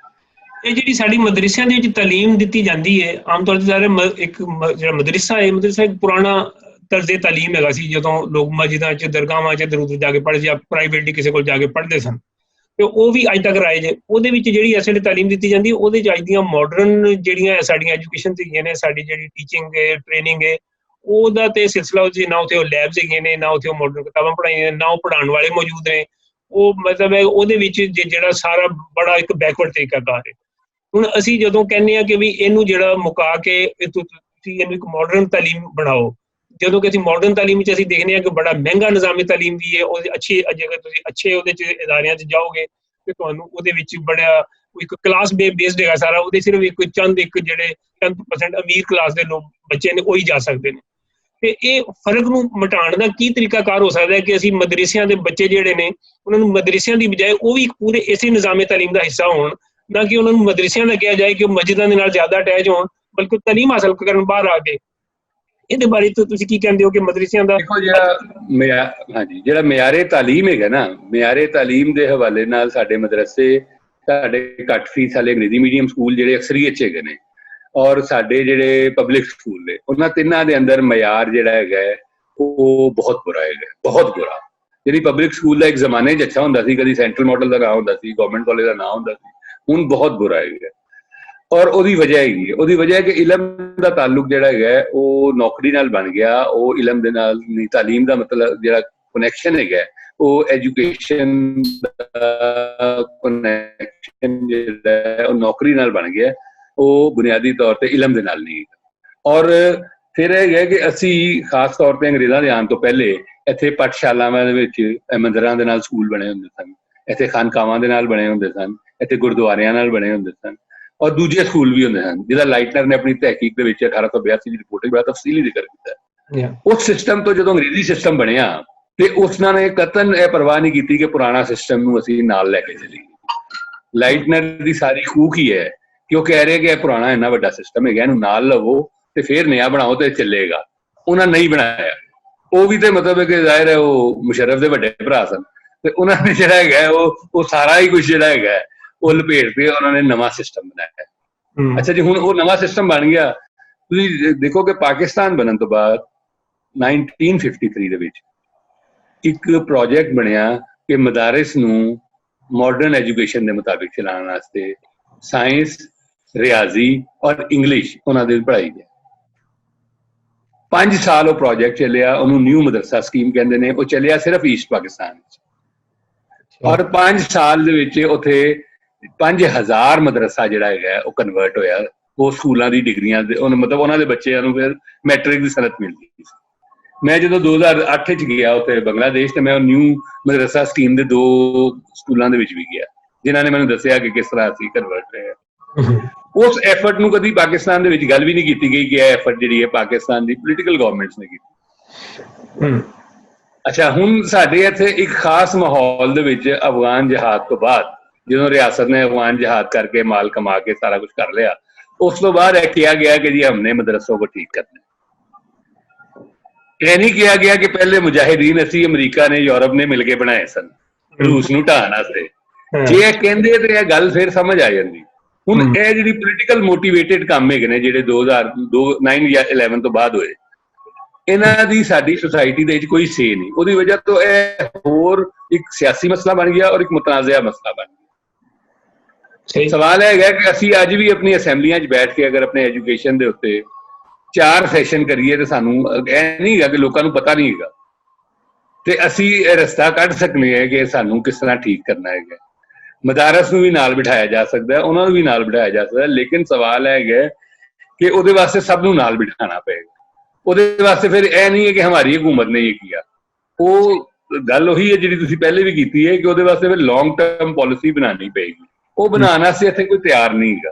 ਇਹ ਜਿਹੜੀ ਸਾਡੀ ਮਦਰਸਿਆਂ ਦੇ ਵਿੱਚ ਤਾਲੀਮ ਦਿੱਤੀ ਜਾਂਦੀ ਹੈ, ਆਮ ਤੌਰ ਤੇ ਸਾਰੇ ਇੱਕ ਜਿਹੜਾ ਮਦਰਸਾ ਹੈ, ਮਦਰਸਾ ਇੱਕ ਪੁਰਾਣਾ ਤਰਜ਼ੇ ਤਾਲੀਮ ਹੈਗਾ ਸੀ। ਜਦੋਂ ਲੋਕ ਮਸਜਿਦਾਂ 'ਚ, ਦਰਗਾਹਾਂ 'ਚ ਦਰੂਦ ਜਾ ਕੇ ਪੜ੍ਹਦੇ ਜਾਂ ਪ੍ਰਾਈਵੇਟਲੀ ਕਿਸੇ ਕੋਲ ਜਾ ਕੇ ਪੜ੍ਹਦੇ ਸਨ, ਤੇ ਉਹ ਵੀ ਅੱਜ ਤੱਕ ਰਾਇਜ ਹੈ। ਉਹਦੇ ਵਿੱਚ ਜਿਹੜੀ ਇਸ ਵੇਲੇ ਤਾਲੀਮ ਦਿੱਤੀ ਜਾਂਦੀ ਉਹਦੇ 'ਚ ਅੱਜ ਦੀਆਂ ਮਾਡਰਨ ਜਿਹੜੀਆਂ ਸਾਡੀਆਂ ਐਜੂਕੇਸ਼ਨ ਹੈਗੀਆਂ ਨੇ, ਸਾਡੀ ਜਿਹੜੀ ਟੀਚਿੰਗ ਹੈ, ਟ੍ਰੇਨਿੰਗ ਹੈ, ਉਹਦਾ ਤੇ ਸਿਲਸਿਲਾ ਉਹਦੇ ਨਾ ਉੱਥੇ ਉਹ ਲੈਬਸ ਹੈਗੀਆਂ ਨੇ, ਨਾ ਉੱਥੇ ਉਹ ਮਾਡਰਨ ਕਿਤਾਬਾਂ ਪੜ੍ਹਾਈਆਂ ਨੇ, ਨਾ ਉਹ ਪੜ੍ਹਾਉਣ ਵਾਲੇ ਮੌਜੂਦ ਨੇ। ਉਹ ਮਤਲਬ ਹੈ ਉਹਦੇ ਵਿੱਚ ਜਿਹੜਾ ਸਾਰਾ ਬੜਾ ਇੱਕ ਬੈਕਵਰਡ ਤਰੀਕਾਕਾਰ ਹੈ। ਹੁਣ ਅਸੀਂ ਜਦੋਂ ਕਹਿੰਦੇ ਹਾਂ ਕਿ ਵੀ ਇਹਨੂੰ ਜਿਹੜਾ ਮੁਕਾ ਕੇ ਤੁਸੀਂ ਇਹਨੂੰ ਇੱਕ ਮਾਡਰਨ ਤਾਲੀਮ ਬਣਾਓ, ਜਦੋਂ ਕਿ ਅਸੀਂ ਮਾਡਰਨ ਤਾਲੀਮ ਵਿੱਚ ਅਸੀਂ ਦੇਖਦੇ ਹਾਂ ਕਿ ਬੜਾ ਮਹਿੰਗਾ ਨਿਜ਼ਾਮੀ ਤਾਲੀਮ ਵੀ ਹੈ। ਉਹਦੇ ਜੇਕਰ ਤੁਸੀਂ ਅੱਛੇ ਉਹਦੇ 'ਚ ਇਦਾਰਿਆਂ 'ਚ ਜਾਓਗੇ ਤੇ ਤੁਹਾਨੂੰ ਉਹਦੇ ਵਿੱਚ ਬੜਾ ਇੱਕ ਕਲਾਸ ਬੇਸਡ ਹੈਗਾ ਸਾਰਾ। ਉਹਦੇ ਸਿਰਫ ਇੱਕ ਜਿਹੜੇ 10% ਅਮੀਰ ਕਲਾਸ ਦੇ ਲੋਕ ਬੱਚੇ ਨੇ ਉਹੀ ਜਾ ਸਕਦੇ ਨੇ। ਤੇ ਇਹ ਫਰਕ ਨੂੰ ਮਿਟਾਉਣ ਦਾ ਕੀ ਤਰੀਕਾਕਾਰ ਹੋ ਸਕਦਾ ਹੈ ਕਿ ਅਸੀਂ ਮਦਰਸਿਆਂ ਦੇ ਬੱਚੇ ਜਿਹੜੇ ਨੇ ਉਹਨਾਂ ਨੂੰ ਮਦਰਸਿਆਂ ਦੀ ਬਜਾਏ ਉਹ ਵੀ ਇੱਕ ਪੂਰੇ ਇਸੇ ਨਿਜ਼ਾਮੇ ਤਾਲੀਮ ਦਾ ਹਿੱਸਾ ਹੋਣ, ਨਾ ਕਿ ਉਹਨਾਂ ਨੂੰ ਮਦਰਸਿਆਂ ਦਾ ਕਿਹਾ ਜਾਏ ਕਿ ਉਹ ਮਸਜਿਦਾਂ ਦੇ ਨਾਲ ਜ਼ਿਆਦਾ ਅਟੈਚ ਹੋਣ, ਬਲਕਿ ਤਾਲੀਮ ਹਾਸਲ ਕਰਨ ਬਾਹਰ ਆ ਕੇ। ਇਹਦੇ ਬਾਰੇ ਤੁਸੀਂ ਕੀ ਕਹਿੰਦੇ ਹੋ ਕਿ ਮਦਰਸਿਆਂ ਦਾ ਦੇਖੋ ਜਿਹੜਾ ਮਿਆਰੇ ਤਾਲੀਮ ਹੈਗਾ ਨਾ, ਮਿਆਰੇ ਤਾਲੀਮ ਦੇ ਹਵਾਲੇ ਨਾਲ ਸਾਡੇ ਮਦਰਸੇ, ਸਾਡੇ ਘੱਟ ਫੀਸ ਵਾਲੇ ਅੰਗਰੇਜ਼ੀ ਮੀਡੀਅਮ ਸਕੂਲ ਜਿਹੜੇ ਅਕਸਰੀਅਤ 'ਚ ਹੈਗੇ ਨੇ, ਔਰ ਸਾਡੇ ਜਿਹੜੇ ਪਬਲਿਕ ਸਕੂਲ ਨੇ, ਉਹਨਾਂ ਤਿੰਨਾਂ ਦੇ ਅੰਦਰ ਮਿਆਰ ਜਿਹੜਾ ਹੈਗਾ ਉਹ ਬਹੁਤ ਬੁਰਾ ਹੈਗਾ, ਬਹੁਤ ਬੁਰਾ। ਜਿਹੜੀ ਪਬਲਿਕ ਸਕੂਲ ਦਾ ਇੱਕ ਜ਼ਮਾਨੇ 'ਚ ਅੱਛਾ ਹੁੰਦਾ ਸੀ, ਕਦੀ ਸੈਂਟਰਲ ਮਾਡਲ ਦਾ ਨਾਂ ਹੁੰਦਾ ਸੀ, ਗਵਰਨਮੈਂਟ ਕਾਲਜ ਦਾ ਨਾਂ ਹੁੰਦਾ ਸੀ, ਹੁਣ ਬਹੁਤ ਬੁਰਾ ਹੈਗਾ। ਔਰ ਉਹਦੀ ਵਜ੍ਹਾ ਹੈਗੀ ਹੈ, ਉਹਦੀ ਵਜ੍ਹਾ ਹੈ ਕਿ ਇਲਮ ਦਾ ਤਾਲੁਕ ਜਿਹੜਾ ਹੈਗਾ ਉਹ ਨੌਕਰੀ ਨਾਲ ਬਣ ਗਿਆ। ਉਹ ਇਲਮ ਦੇ ਨਾਲ ਨਹੀਂ, ਤਾਲੀਮ ਦਾ ਮਤਲਬ ਜਿਹੜਾ ਕਨੈਕਸ਼ਨ ਹੈਗਾ ਉਹ ਐਜੂਕੇਸ਼ਨ ਦਾ ਕਨੈਕਸ਼ਨ ਜਿਹੜਾ ਉਹ ਨੌਕਰੀ ਨਾਲ ਬਣ ਗਿਆ, ਉਹ ਬੁਨਿਆਦੀ ਤੌਰ ਤੇ ਇਲਮ ਦੇ ਨਾਲ ਨਹੀਂ। ਔਰ ਫਿਰ ਇਹ ਹੈ ਕਿ ਅਸੀਂ ਖਾਸ ਤੌਰ ਤੇ ਅੰਗਰੇਜ਼ਾਂ ਦੇ ਆਉਣ ਤੋਂ ਪਹਿਲੇ ਇੱਥੇ ਪਾਠਸ਼ਾਲਾਵਾਂ ਦੇ ਵਿੱਚ ਮੰਦਿਰਾਂ ਦੇ ਨਾਲ ਸਕੂਲ ਬਣੇ ਹੁੰਦੇ ਸਨ, ਇੱਥੇ ਖਾਨਕਾਵਾਂ ਦੇ ਨਾਲ ਬਣੇ ਹੁੰਦੇ ਸਨ, ਇੱਥੇ ਗੁਰਦੁਆਰਿਆਂ ਨਾਲ ਬਣੇ ਹੁੰਦੇ ਸਨ, ਔਰ ਦੂਜੇ ਸਕੂਲ ਵੀ ਹੁੰਦੇ ਹਨ, ਜਿਹਦਾ ਲਾਈਟਨਰ ਨੇ ਆਪਣੀ ਤਹਿਕੀਕ ਦੇ ਵਿੱਚ 1882 ਦੀ ਰਿਪੋਰਟ ਵਿੱਚ ਬੜਾ ਤਫਸੀਲੀ ਜ਼ਿਕਰ ਕੀਤਾ ਹੈ। ਉਸ ਸਿਸਟਮ ਤੋਂ ਜਦੋਂ ਅੰਗਰੇਜ਼ੀ ਸਿਸਟਮ ਬਣਿਆ ਤੇ ਉਸਨਾਂ ਨੇ ਕਤਨ ਇਹ ਪਰਵਾਹ ਨਹੀਂ ਕੀਤੀ ਕਿ ਪੁਰਾਣਾ ਸਿਸਟਮ ਨੂੰ ਅਸੀਂ ਨਾਲ ਲੈ ਕੇ ਚੱਲੀਏ। ਲਾਈਟਨਰ ਦੀ ਸਾਰੀ ਖੂਕ ਹੀ ਹੈ ਕਿ ਉਹ ਕਹਿ ਰਹੇ ਕਿ ਇਹ ਪੁਰਾਣਾ ਇੰਨਾ ਵੱਡਾ ਸਿਸਟਮ ਹੈਗਾ, ਇਹਨੂੰ ਨਾਲ ਲਵੋ ਤੇ ਫਿਰ ਨया ਬਣਾਓ ਤੇ ਚੱਲੇਗਾ। ਉਹਨਾਂ ਨਹੀਂ ਬਣਾਇਆ। ਉਹ ਵੀ ਤੇ ਮਤਲਬ ਹੈ ਕਿ ਜ਼ਾਹਿਰ ਹੈ ਉਹ ਮੁਸ਼ਰਫ ਦੇ ਵੱਡੇ ਭਰਾ ਸਨ ਤੇ ਉਹਨਾਂ ਨੇ ਜਿਹੜਾ ਹੈਗਾ ਉਹ ਸਾਰਾ ਹੀ ਕੁਝ ਜਿਹੜਾ ਹੈਗਾ ਉਹ ਲਪੇਟ ਕੇ ਉਹਨਾਂ ਨੇ ਨਵਾਂ ਸਿਸਟਮ ਬਣਾਇਆ। ਅੱਛਾ ਜੀ, ਹੁਣ ਉਹ ਨਵਾਂ ਸਿਸਟਮ ਬਣ ਗਿਆ। ਤੁਸੀਂ ਦੇਖੋ ਕਿ ਪਾਕਿਸਤਾਨ ਬਣਨ ਤੋਂ ਬਾਅਦ 1953 ਦੇ ਵਿੱਚ ਇੱਕ ਪ੍ਰੋਜੈਕਟ ਬਣਿਆ ਕਿ ਮਦਾਰਿਸ ਨੂੰ ਮਾਡਰਨ ਐਜੂਕੇਸ਼ਨ ਦੇ ਮੁਤਾਬਿਕ ਚਲਾਉਣ ਵਾਸਤੇ ਸਾਇੰਸ, ਰਿਆਜ਼ੀ ਔਰ ਇੰਗਲਿਸ਼ ਉਹਨਾਂ ਦੀ ਪੜ੍ਹਾਈ ਹੈ। 5 ਸਾਲ ਉਹ ਪ੍ਰੋਜੈਕਟ ਚੱਲਿਆ, ਉਹਨੂੰ ਨਿਊ ਮਦਰਸਾ ਸਕੀਮ ਕਹਿੰਦੇ ਨੇ। ਉਹ ਚੱਲਿਆ ਸਿਰਫ ਈਸਟ ਪਾਕਿਸਤਾਨ ਵਿੱਚ ਔਰ 5 ਸਾਲ ਦੇ ਵਿੱਚ ਉੱਥੇ 5000 ਮਦਰਸਾ ਜਿਹੜਾ ਹੈਗਾ ਉਹ ਕਨਵਰਟ ਹੋਇਆ। ਉਹ ਸਕੂਲਾਂ ਦੀ ਡਿਗਰੀਆਂ ਦੇ ਮਤਲਬ ਉਹਨਾਂ ਦੇ ਬੱਚਿਆਂ ਨੂੰ ਫਿਰ ਮੈਟ੍ਰਿਕ ਦੀ ਸਨਅਤ ਮਿਲਦੀ ਸੀ। ਮੈਂ ਜਦੋਂ 2008 ਚ ਗਿਆ ਉੱਥੇ ਬੰਗਲਾਦੇਸ਼ ਤੇ ਮੈਂ ਉਹ ਨਿਊ ਮਦਰਸਾ ਸਕੀਮ ਦੇ 2 ਸਕੂਲਾਂ ਦੇ ਵਿੱਚ ਵੀ ਗਿਆ, ਜਿਨ੍ਹਾਂ ਨੇ ਮੈਨੂੰ ਦੱਸਿਆ ਕਿ ਕਿਸ ਤਰ੍ਹਾਂ ਅਸੀਂ ਕਨਵਰਟ ਰਹੇ। ਉਸ ਐਫਰਟ ਨੂੰ ਕਦੀ ਪਾਕਿਸਤਾਨ ਦੇ ਵਿੱਚ ਗੱਲ ਵੀ ਨਹੀਂ ਕੀਤੀ ਗਈ ਕਿ ਇਹ ਐਫਰਟ ਜਿਹੜੀ ਹੈ ਪਾਕਿਸਤਾਨ ਦੀ ਪੋਲੀਟੀਕਲ ਗਵਰਨਮੈਂਟਸ ਨੇ ਕੀਤੀ। ਅੱਛਾ, ਹੁਣ ਸਾਡੇ ਇੱਥੇ ਇੱਕ ਖਾਸ ਮਾਹੌਲ ਦੇ ਵਿੱਚ ਅਫਗਾਨ ਜਹਾਦ ਤੋਂ ਬਾਅਦ, ਜਦੋਂ ਰਿਆਸਤ ਨੇ ਅਫਗਾਨ ਜਹਾਦ ਕਰਕੇ ਮਾਲ ਕਮਾ ਕੇ ਸਾਰਾ ਕੁਝ ਕਰ ਲਿਆ, ਉਸ ਤੋਂ ਬਾਅਦ ਇਹ ਕਿਹਾ ਗਿਆ ਕਿ ਜੀ हमने मदरसों को ठीक करना। ਇਹ ਨਹੀਂ ਕਿਹਾ ਗਿਆ ਕਿ ਪਹਿਲੇ ਮੁਜਾਹਿਦੀਨ ਅਸੀਂ ਅਮਰੀਕਾ ਨੇ ਯੂਰਪ ਨੇ ਮਿਲ ਕੇ ਬਣਾਏ ਸਨ ਰੂਸ ਨੂੰ ਢਾਹਣ ਵਾਸਤੇ। ਜੇ ਇਹ ਕਹਿੰਦੇ ਤੇ ਇਹ ਗੱਲ ਫਿਰ ਸਮਝ ਆ ਜਾਂਦੀ। ਹੁਣ ਇਹ ਜਿਹੜੀ ਪੋਲੀਟੀਕਲ ਮੋਟੀਵੇਟਡ ਕੰਮ ਹੈਗੇ ਨੇ ਜਿਹੜੇ 2009 ਜਾਂ 11 ਤੋਂ ਬਾਅਦ ਹੋਏ, ਇਹਨਾਂ ਦੀ ਸਾਡੀ ਸੁਸਾਇਟੀ ਦੇ ਵਿੱਚ ਕੋਈ ਸੇ ਨਹੀਂ। ਉਹਦੀ ਵਜ੍ਹਾ ਤੋਂ ਇਹ ਹੋਰ ਇੱਕ ਸਿਆਸੀ ਮਸਲਾ ਬਣ ਗਿਆ ਔਰ ਇੱਕ ਮੁਤਨਾਜ਼ਿਆ ਮਸਲਾ ਬਣ ਗਿਆ। ਸਵਾਲ ਹੈਗਾ ਕਿ ਅਸੀਂ ਅੱਜ ਵੀ ਆਪਣੀ ਅਸੈਂਬਲੀਆਂ 'ਚ ਬੈਠ ਕੇ ਅਗਰ ਆਪਣੇ ਐਜੂਕੇਸ਼ਨ ਦੇ ਉੱਤੇ 4 ਸੈਸ਼ਨ ਕਰੀਏ ਤੇ ਸਾਨੂੰ ਇਹ ਨਹੀਂ ਹੈਗਾ ਕਿ ਲੋਕਾਂ ਨੂੰ ਪਤਾ ਨਹੀਂ ਹੈਗਾ ਤੇ ਅਸੀਂ ਇਹ ਰਸਤਾ ਕੱਢ ਸਕਦੇ ਹਾਂ ਕਿ ਸਾਨੂੰ ਕਿਸ ਤਰ੍ਹਾਂ ਠੀਕ ਕਰਨਾ ਹੈਗਾ। ਮਦਾਰਸ ਨੂੰ ਵੀ ਨਾਲ ਬਿਠਾਇਆ ਜਾ ਸਕਦਾ, ਉਹਨਾਂ ਨੂੰ ਵੀ ਨਾਲ ਬਿਠਾਇਆ ਜਾ ਸਕਦਾ, ਲੇਕਿਨ ਸਵਾਲ ਹੈਗਾ ਕਿ ਉਹਦੇ ਵਾਸਤੇ ਸਭ ਨੂੰ ਨਾਲ ਬਿਠਾਣਾ ਪਏਗਾ। ਉਹਦੇ ਵਾਸਤੇ ਫਿਰ ਇਹ ਨਹੀਂ ਹੈ ਕਿ ਹਮਾਰੀ ਹਕੂਮਤ ਨੇ ਇਹ ਕੀਤਾ। ਉਹ ਗੱਲ ਉਹੀ ਹੈ ਜਿਹੜੀ ਤੁਸੀਂ ਪਹਿਲੇ ਵੀ ਕੀਤੀ ਹੈ ਕਿ ਉਹਦੇ ਵਾਸਤੇ ਫਿਰ ਲੌਂਗ ਟਰਮ ਪਾਲਿਸੀ ਬਣਾਉਣੀ ਪਏਗੀ। ਉਹ ਬਣਾਉਣ ਵਾਸਤੇ ਇੱਥੇ ਕੋਈ ਤਿਆਰ ਨਹੀਂ ਹੈਗਾ।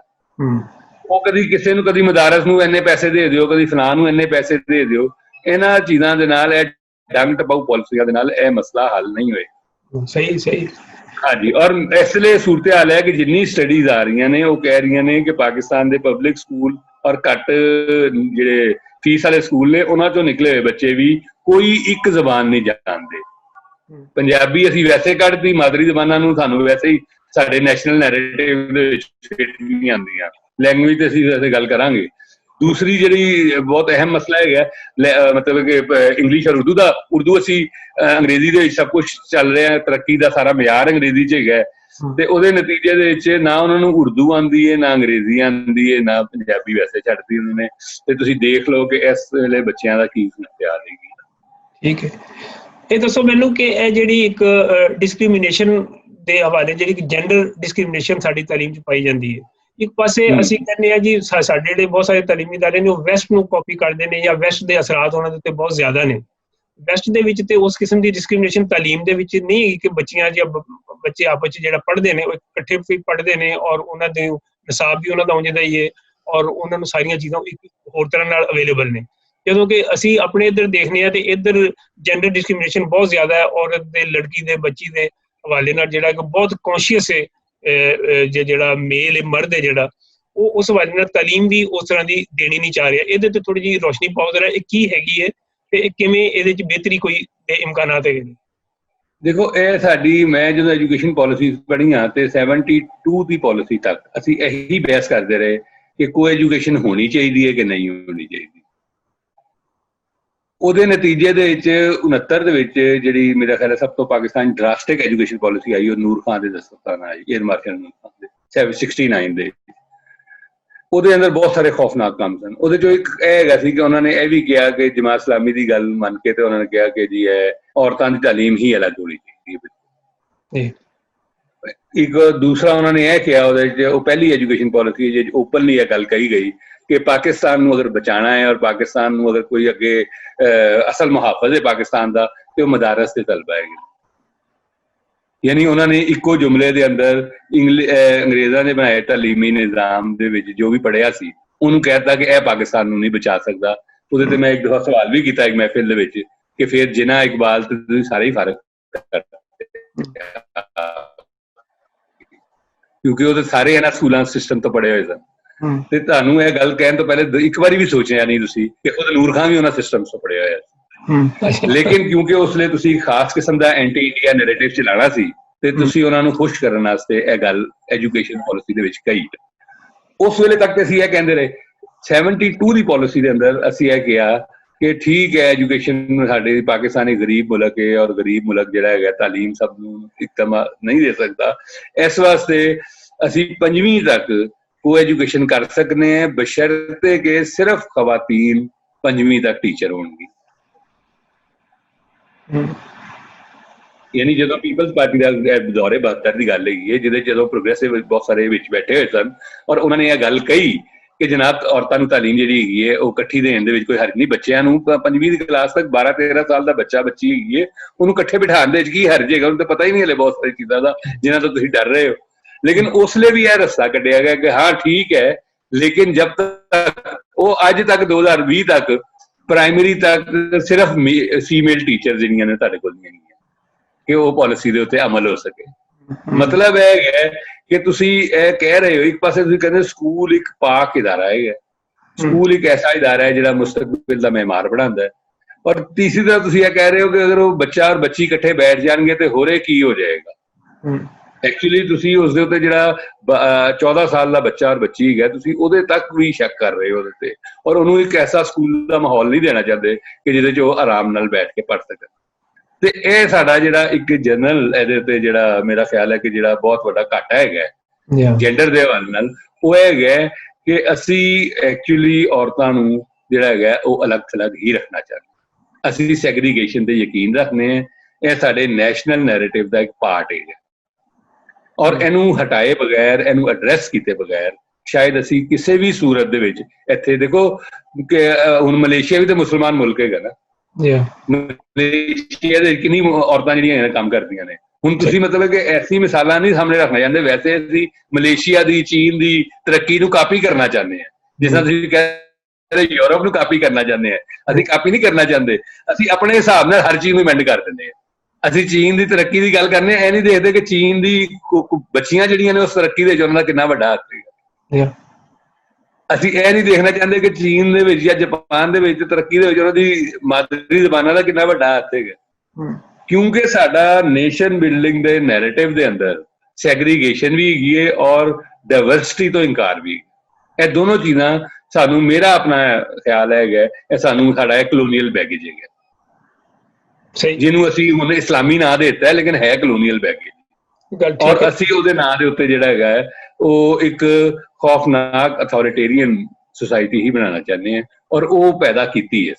ਉਹ ਕਦੀ ਕਿਸੇ ਨੂੰ ਕਦੀ ਮਦਾਰਸ ਨੂੰ ਇੰਨੇ ਪੈਸੇ ਦੇ ਦਿਓ, ਕਦੀ ਫਲਾਣ ਨੂੰ ਇੰਨੇ ਪੈਸੇ ਦੇ ਦਿਓ। ਇਹਨਾਂ ਚੀਜ਼ਾਂ ਦੇ ਨਾਲ, ਇਹ ਡੰਗ ਟਪਾਊ ਪਾਲਿਸੀਆਂ ਦੇ ਨਾਲ ਇਹ ਮਸਲਾ ਹੱਲ ਨਹੀਂ ਹੋਏਗਾ। ਸਹੀ ਹਾਂਜੀ, ਔਰ ਇਸ ਲਈ ਸੂਰਤ ਹਾਲ ਹੈ ਕਿ ਜਿੰਨੀ ਸਟੱਡੀਜ਼ ਆ ਰਹੀਆਂ ਨੇ ਉਹ ਕਹਿ ਰਹੀਆਂ ਨੇ ਕਿ ਪਾਕਿਸਤਾਨ ਦੇ ਪਬਲਿਕ ਸਕੂਲ ਔਰ ਘੱਟ ਜਿਹੜੇ ਫੀਸ ਵਾਲੇ ਸਕੂਲ ਨੇ ਉਹਨਾਂ ਚੋਂ ਨਿਕਲੇ ਹੋਏ ਬੱਚੇ ਵੀ ਕੋਈ ਇੱਕ ਜ਼ਬਾਨ ਨਹੀਂ ਜਾਣਦੇ। ਪੰਜਾਬੀ ਅਸੀਂ ਵੈਸੇ ਕੱਢਦੀ, ਮਾਦਰੀ ਜ਼ਬਾਨਾਂ ਨੂੰ ਸਾਨੂੰ ਵੈਸੇ ਹੀ ਸਾਡੇ ਨੈਸ਼ਨਲ ਨੈਰੇਟਿਵ ਦੇ ਵਿੱਚ ਫਿੱਟ ਨਹੀਂ ਆਉਂਦੀਆਂ। ਲੈਂਗੁਏਜ ਤੇ ਅਸੀਂ ਵੈਸੇ ਗੱਲ ਕਰਾਂਗੇ। ਦੂਸਰੀ ਜਿਹੜੀ ਬਹੁਤ ਅਹਿਮ ਮਸਲਾ ਹੈਗਾ ਮਤਲਬ ਕਿ ਇੰਗਲਿਸ਼ ਔਰ ਉਰਦੂ ਦਾ। ਉਰਦੂ ਅਸੀਂ ਅੰਗਰੇਜ਼ੀ ਦੇ ਵਿੱਚ ਸਭ ਕੁਝ ਚੱਲ ਰਿਹਾ, ਤਰੱਕੀ ਦਾ ਸਾਰਾ ਮਿਆਰ ਅੰਗਰੇਜ਼ੀ 'ਚ ਹੈਗਾ ਤੇ ਉਹਦੇ ਨਤੀਜੇ ਦੇ ਵਿੱਚ ਨਾ ਉਹਨਾਂ ਨੂੰ ਉਰਦੂ ਆਉਂਦੀ ਹੈ, ਨਾ ਅੰਗਰੇਜ਼ੀ ਆਉਂਦੀ ਹੈ, ਨਾ ਪੰਜਾਬੀ ਵੈਸੇ ਛੱਡਦੀ ਉਹਨਾਂ ਨੇ। ਤੇ ਤੁਸੀਂ ਦੇਖ ਲਓ ਕਿ ਇਸ ਵੇਲੇ ਬੱਚਿਆਂ ਦਾ ਕੀ ਸਮੱਸਿਆ ਆ ਰਹੀ। ਠੀਕ ਹੈ, ਇਹ ਦੱਸੋ ਮੈਨੂੰ ਕਿ ਇਹ ਜਿਹੜੀ ਇੱਕ ਡਿਸਕ੍ਰਿਮੀਨੇਸ਼ਨ ਦੇ ਹਵਾਲੇ ਜਿਹੜੀ ਜੈਂਡਰ ਡਿਸਕ੍ਰਿਮੀਨੇਸ਼ਨ ਸਾਡੀ ਤਾਲੀਮ 'ਚ ਪਾਈ ਜਾਂਦੀ ਹੈ। ਇੱਕ ਪਾਸੇ ਅਸੀਂ ਕਹਿੰਦੇ ਹਾਂ ਜੀ ਸਾਡੇ ਜਿਹੜੇ ਬਹੁਤ ਸਾਰੇ ਤਾਲੀਮੀ ادارے ਨੇ ਉਹ ਵੈਸਟ ਨੂੰ ਕਾਪੀ ਕਰਦੇ ਨੇ ਜਾਂ ਵੈਸਟ ਦੇ ਅਸਰਾਤ ਉਹਨਾਂ ਦੇ ਉੱਤੇ ਬਹੁਤ ਜ਼ਿਆਦਾ ਨੇ। ਵੈਸਟ ਦੇ ਵਿੱਚ ਤੇ ਉਸ ਕਿਸਮ ਦੀ ਡਿਸਕ੍ਰਿਮੀਨੇਸ਼ਨ ਤਾਲੀਮ ਦੇ ਵਿੱਚ ਨਹੀਂ ਹੈਗੀ ਕਿ ਬੱਚੀਆਂ ਜਾਂ ਬੱਚੇ ਆਪਸ 'ਚ ਜਿਹੜਾ ਪੜ੍ਹਦੇ ਨੇ ਉਹ ਇਕੱਠੇ ਪੜ੍ਹਦੇ ਨੇ ਔਰ ਉਹਨਾਂ ਦੇ ਨਿਸਾਬ ਵੀ ਉਹਨਾਂ ਦਾ ਉਂਝ ਦਾ ਹੀ ਹੈ ਔਰ ਉਹਨਾਂ ਨੂੰ ਸਾਰੀਆਂ ਚੀਜ਼ਾਂ ਇੱਕ ਹੋਰ ਤਰ੍ਹਾਂ ਨਾਲ ਅਵੇਲੇਬਲ ਨੇ। ਜਦੋਂ ਕਿ ਅਸੀਂ ਆਪਣੇ ਇੱਧਰ ਦੇਖਦੇ ਹਾਂ ਤੇ ਇੱਧਰ ਜੈਂਡਰ ਡਿਸਕ੍ਰਿਮੀਨੇਸ਼ਨ ਬਹੁਤ ਜ਼ਿਆਦਾ ਹੈ। ਔਰਤ ਦੇ, ਲੜਕੀ ਦੇ, ਬੱਚੀ ਦੇ ਹਵਾਲੇ ਨਾਲ ਜਿਹੜਾ ਕਿ ਬਹੁਤ ਕੌਨਸ਼ੀਅਸ ਹੈ ਜਿਹੜਾ ਮੇਲ ਹੈ, ਮਰਦ ਹੈ ਜਿਹੜਾ ਉਹ ਉਸ ਹਵਾਲੇ ਨਾਲ ਤਾਲੀਮ ਵੀ ਉਸ ਤਰ੍ਹਾਂ ਦੀ ਦੇਣੀ ਨਹੀਂ ਚਾਹ ਰਿਹਾ। ਇਹਦੇ ਤੇ ਥੋੜੀ ਜਿਹੀ ਰੋਸ਼ਨੀ ਪਾਓ ਜ਼ਰਾ, ਇਹ ਕੀ ਹੈਗੀ ਹੈ ਤੇ ਕਿਵੇਂ ਇਹਦੇ 'ਚ ਬਿਹਤਰੀ ਕੋਈ ਇਮਕਾਨਾਤ ਹੈਗੇ ਨੇ? ਦੇਖੋ, ਇਹ ਸਾਡੀ ਮੈਂ ਜਦੋਂ ਐਜੂਕੇਸ਼ਨ ਪਾਲਿਸੀਜ਼ ਪੜ੍ਹੀਆਂ ਤੇ 72 ਦੀ ਪਾਲਿਸੀ ਤੱਕ ਅਸੀਂ ਇਹੀ ਬਹਿਸ ਕਰਦੇ ਰਹੇ ਕਿ ਕੋ ਐਜੂਕੇਸ਼ਨ ਹੋਣੀ ਚਾਹੀਦੀ ਹੈ ਕਿ ਨਹੀਂ ਹੋਣੀ ਚਾਹੀਦੀ। ਉਹਦੇ ਨਤੀਜੇ ਦੇ ਵਿੱਚ 69 ਦੇ ਵਿੱਚ ਜਿਹੜੀ ਮੇਰਾ ਖਿਆਲ ਹੈ ਸਭ ਤੋਂ ਪਾਕਿਸਤਾਨ ਡਰਾਸਟਿਕ ਐਜੂਕੇਸ਼ਨ ਪਾਲਿਸੀ ਆਈ, ਉਹ ਨੂਰ ਖਾਨ ਦੇ ਦਸਤਖਤਾਂ ਨਾਲ ਆਈ, ਏਅਰ ਮਾਰਸ਼ਲ ਨੂਰ ਖਾਨ ਦੇ 69 ਦੇ। ਉਹਦੇ ਅੰਦਰ ਬਹੁਤ ਸਾਰੇ ਖੌਫਨਾਕ ਕੰਮ ਸਨ। ਉਹਦੇ ਚੋਂ ਇੱਕ ਇਹ ਹੈਗਾ ਸੀ ਕਿ ਉਹਨਾਂ ਨੇ ਇਹ ਵੀ ਕਿਹਾ ਕਿ ਜਮਾਤ ਇਸਲਾਮੀ ਦੀ ਗੱਲ ਮੰਨ ਕੇ ਤੇ ਉਹਨਾਂ ਨੇ ਕਿਹਾ ਕਿ ਜੀ ਇਹ ਔਰਤਾਂ ਦੀ ਤਾਲੀਮ ਹੀ ਅਲੱਗ ਹੋਣੀ ਚਾਹੀਦੀ ਹੈ। ਇੱਕ ਦੂਸਰਾ ਉਹਨਾਂ ਨੇ ਇਹ ਕਿਹਾ ਉਹਦੇ 'ਚ, ਉਹ ਪਹਿਲੀ ਐਜੂਕੇਸ਼ਨ ਪਾਲਿਸੀ ਜੇ ਓਪਨਲੀ ਇਹ ਗੱਲ ਕਹੀ ਗਈ ਕਿ ਪਾਕਿਸਤਾਨ ਨੂੰ ਅਗਰ ਬਚਾਉਣਾ ਹੈ ਔਰ ਪਾਕਿਸਤਾਨ ਨੂੰ ਅਗਰ ਕੋਈ ਅੱਗੇ ਅਸਲ ਮੁਹਾਫਜ਼ ਹੈ ਪਾਕਿਸਤਾਨ ਦਾ ਤੇ ਉਹ ਮਦਾਰਸ ਤੇ ਤਲਬਾ ਹੈਗੇ। ਯਾਨੀ ਉਹਨਾਂ ਨੇ ਇੱਕੋ ਜੁਮਲੇ ਦੇ ਅੰਦਰ ਅੰਗਰੇਜ਼ਾਂ ਨੇ ਬਣਾਏ ਤਾਲੀਮੀ ਨਿਜ਼ਾਮ ਦੇ ਵਿੱਚ ਜੋ ਵੀ ਪੜ੍ਹਿਆ ਸੀ ਉਹਨੂੰ ਕਹਿ ਦਿੱਤਾ ਕਿ ਇਹ ਪਾਕਿਸਤਾਨ ਨੂੰ ਨਹੀਂ ਬਚਾ ਸਕਦਾ, ਉਹਦੇ ਤੇ ਮੈਂ ਇੱਕ ਦਫਾ ਸਵਾਲ ਵੀ ਕੀਤਾ ਇੱਕ ਮਹਿਫਿਲ ਦੇ ਵਿੱਚ ਕਿ ਫਿਰ ਜਿਨ੍ਹਾਂ ਇਕਬਾਲ ਤੇ ਤੁਸੀਂ ਸਾਰੇ ਹੀ ਫਰਕ ਕਿਉਂਕਿ ਉਹਦੇ ਸਾਰੇ ਇਹਨਾਂ ਸਕੂਲਾਂ ਸਿਸਟਮ ਤੋਂ ਪੜ੍ਹੇ ਹੋਏ ਸਨ ਤੇ ਤੁਹਾਨੂੰ ਇਹ ਗੱਲ ਕਹਿਣ ਤੋਂ ਪਹਿਲੇ ਇੱਕ ਵਾਰੀ ਵੀ ਸੋਚਿਆ ਨਹੀਂ ਤੁਸੀਂ ਕਿ ਖੁਦ ਨੂਰ ਖਾਨ ਵੀ ਉਹਨਾਂ ਸਿਸਟਮ ਤੋਂ ਪੜ੍ਹਿਆ ਹੋਇਆ ਸੀ। ਲੇਕਿਨ ਕਿਉਂਕਿ ਉਸ ਲਈ ਤੁਸੀਂ ਖਾਸ ਕਿਸਮ ਦਾ ਐਂਟੀ ਇੰਡੀਆ ਨੈਰੇਟਿਵ ਚਲਾਉਣਾ ਸੀ ਤੇ ਤੁਸੀਂ ਉਹਨਾਂ ਨੂੰ ਖੁਸ਼ ਕਰਨ ਵਾਸਤੇ ਇਹ ਗੱਲ ਐਜੂਕੇਸ਼ਨ ਪਾਲਿਸੀ ਦੇ ਵਿੱਚ ਕਹੀ। ਉਸ ਵੇਲੇ ਤੱਕ ਅਸੀਂ ਇਹ ਕਹਿੰਦੇ ਰਹੇ 72 ਦੀ ਪਾਲਿਸੀ ਦੇ ਅੰਦਰ ਅਸੀਂ ਇਹ ਕਿਹਾ ਕਿ ਠੀਕ ਹੈ ਐਜੂਕੇਸ਼ਨ ਸਾਡੇ ਪਾਕਿਸਤਾਨੀ ਗਰੀਬ ਮੁਲਕ ਹੈ ਔਰ ਗਰੀਬ ਮੁਲਕ ਜਿਹੜਾ ਹੈਗਾ ਤਾਲੀਮ ਸਭ ਨੂੰ ਇੱਕਦਮ ਨਹੀਂ ਦੇ ਸਕਦਾ, ਇਸ ਵਾਸਤੇ ਅਸੀਂ 5ਵੀਂ ਤੱਕ ਕੋ ਐਜੂਕੇਸ਼ਨ ਕਰ ਸਕਨੇ हैं बशर्ते कि सिर्फ खवातीन 5ਵੀਂ तक टीचर होंगी। यानी जो पीपल्स पार्टी का दौरे 72 की गल है जिहदे जो प्रोग्रेसिव बहुत सारे विच बैठे हुए सन और उन्होंने यह गल कही कि जनाब औरतों को तालीम जी है वो इकट्ठी देने दे विच कोई हर्ज नहीं, बच्चों को 5ਵੀਂ की क्लास तक 12-13 साल का बच्चा बच्ची है उन्होंने इकट्ठे बिठाने दे की हर्ज है, उन्हें तो पता ही नहीं हले बहुत सारी चीज़ों का जिन्हों तो तुसीं डर रहे हो। लेकिन उसलिए भी यह रस्ता कटिया गया कि हाँ ठीक है, लेकिन जब तक वो अज तक 2020 तक प्राइमरी तक सिर्फ फीमेल टीचर जिहड़ियां ने तुहाडे कोल नहीं है कि वो पॉलिसी दे उत्ते अमल हो सके। मतलब यह है कि तुसीं यह कह रहे हो एक पासे तुसीं कहंदे स्कूल एक पाक इदारा है, स्कूल एक ऐसा इदारा है जिहड़ा मुस्तकबिल दा मेमार बनांदा है, और तीसरी तरफ तुसीं यह कह रहे हो कि अगर वो बच्चा और बच्ची इकट्ठे बैठ जाएंगे तो होरे की हो जाएगा। एक्चुअली तुसी उसदे उत्ते जिहड़ा 14 साल का बच्चा और बच्ची है तुसी उहदे तक भी शक कर रहे हो उहदे ते, और उहनूं एक ऐसा स्कूल का माहौल नहीं देना चाहते कि जिहदे च ओह आराम नाल बैठ के पढ़ सकन। ते इह साडा जिहड़ा एक जनरल इहदे उत्ते जिहड़ा मेरा ख्याल है कि जिहड़ा बहुत वड्डा घाटा हैगा जेंडर दे हवाले नाल ओह हैगा कि असी एक्चुअली औरतां नूं जिहड़ा हैगा ओह अलग थलग ही रखना चाहते, असी सैग्रीगेशन ते यकीन रखने हैं, यह साडे नैशनल नैरेटिव का एक पार्ट है और इनू हटाए बगैर इनू एड्रैस किए बगैर शायद असी किसी भी सूरत दे विच इत्थे देखो कि हुण मलेशिया भी तो मुसलमान मुल्क है ना, मलेशिया दे कितनी औरतां जिहड़ियां काम करदियां ने। हुण तुसीं मतलब कि ऐसी मिसालां नहीं सामने रखना चाहते, वैसे असी मलेशिया दी चीन दी तरक्की नू कापी करना चाहते हैं, जिस तरह तुसीं कह रहे यूरोप नू कापी करना चाहते हैं, असी कापी नहीं करना चाहते, असी अपने हिसाब नाल हर चीज़ नू अमेंड कर दिंदे हैं। ਅਸੀਂ ਚੀਨ ਦੀ ਤਰੱਕੀ ਦੀ ਗੱਲ ਕਰਨੇ ਇਹ ਨਹੀਂ ਦੇਖਦੇ ਕਿ ਚੀਨ ਦੀ ਬੱਚੀਆਂ ਜਿਹੜੀਆਂ ਨੇ ਉਸ ਤਰੱਕੀ ਦੇ ਵਿੱਚ ਉਹਨਾਂ ਦਾ ਕਿੰਨਾ ਵੱਡਾ ਹੱਥ ਹੈ। ਅਸੀਂ ਇਹ ਨਹੀਂ ਦੇਖਣਾ ਚਾਹੁੰਦੇ ਕਿ ਚੀਨ ਦੇ ਵਿੱਚ ਜਾਂ ਜਾਪਾਨ ਦੇ ਵਿੱਚ ਤਰੱਕੀ ਦੇ ਵਿੱਚ ਉਹਨਾਂ ਦੀ ਮਾਦਰੀ ਜ਼ਬਾਨਾਂ ਦਾ ਕਿੰਨਾ ਵੱਡਾ ਹੱਥ ਹੈਗਾ, ਕਿਉਂਕਿ ਸਾਡਾ ਨੇਸ਼ਨ ਬਿਲਡਿੰਗ ਦੇ ਨੈਰੇਟਿਵ ਦੇ ਅੰਦਰ ਸੈਗਰੀਗੇਸ਼ਨ ਵੀ ਹੈਗੀ ਹੈ ਔਰ ਡਾਇਵਰਸਿਟੀ ਤੋਂ ਇਨਕਾਰ ਵੀ। ਇਹ ਦੋਨੋਂ ਚੀਜ਼ਾਂ ਸਾਨੂੰ ਮੇਰਾ ਆਪਣਾ ਖਿਆਲ ਹੈਗਾ ਇਹ ਸਾਨੂੰ ਸਾਡਾ ਕਲੋਨੀਅਲ ਬੈਗੇਜ ਹੈਗਾ ਜਿਹਨੂੰ ਅਸੀਂ ਹੁਣ ਇਸਲਾਮੀ ਨਾਂ ਦੇ ਦਿੱਤਾ ਲੇਕਿਨ ਹੈ ਕਲੋਨੀਅਲ ਬੈਗੇਜ, ਔਰ ਅਸੀਂ ਉਹਦੇ ਨਾਂ ਦੇ ਉੱਤੇ ਜਿਹੜਾ ਹੈਗਾ ਉਹ ਇੱਕ ਖੌਫਨਾਕ ਅਥਾਰਟੇਰੀਅਨ सोसाइटी ही बनाना चाहते हैं और वो पैदा की है।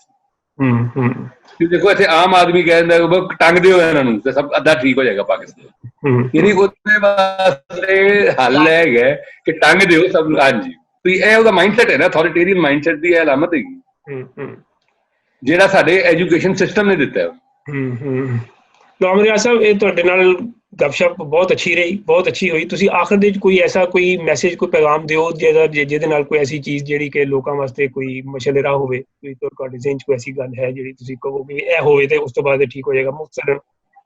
देखो इतने आम आदमी कह दिंदा टंग दिओ इन्हां नूं ते सब अद्धा ठीक हो जाएगा पाकिस्तान, यानी उसदे वास्ते हल है कि टंग दिओ सब। हाँ जी, तो ये ਉਹਦਾ माइंडसैट है ना, अथॉरिटेरियन माइंडसैट ਦੀ ਅਲਾਮਤ ਹੈਗੀ ਜਿਹੜਾ ਸਾਡੇ ਐਜੂਕੇਸ਼ਨ ਸਿਸਟਮ ਨੇ ਦਿੱਤਾ ਹੈ। ਨੌਮ ਰਿਆਜ਼ ਸਾਹਿਬ, ਇਹ ਤੁਹਾਡੇ ਨਾਲ ਗੱਪਸ਼ਪ ਬਹੁਤ ਅੱਛੀ ਰਹੀ, ਬਹੁਤ ਅੱਛੀ ਹੋਈ। ਤੁਸੀਂ ਆਖਰ ਦੇ ਵਿੱਚ ਕੋਈ ਐਸਾ ਕੋਈ ਮੈਸੇਜ, ਕੋਈ ਪੈਗਾਮ ਦਿਓ ਜਿਹਦੇ ਨਾਲ ਕੋਈ ਐਸੀ ਚੀਜ਼ ਜਿਹੜੀ ਕਿ ਲੋਕਾਂ ਵਾਸਤੇ ਕੋਈ ਮਸ਼ਲਰਾ ਹੋਵੇ, ਕੋਈ ਤੁਹਾਡੇ ਜ਼ਿਹਨ 'ਚ ਕੋਈ ਐਸੀ ਗੱਲ ਹੈ ਜਿਹੜੀ ਤੁਸੀਂ ਕਹੋ ਕਿ ਇਹ ਹੋਵੇ ਤੇ ਉਸ ਤੋਂ ਬਾਅਦ ਠੀਕ ਹੋ ਜਾਏਗਾ। ਮੁਖਤਸਰਨ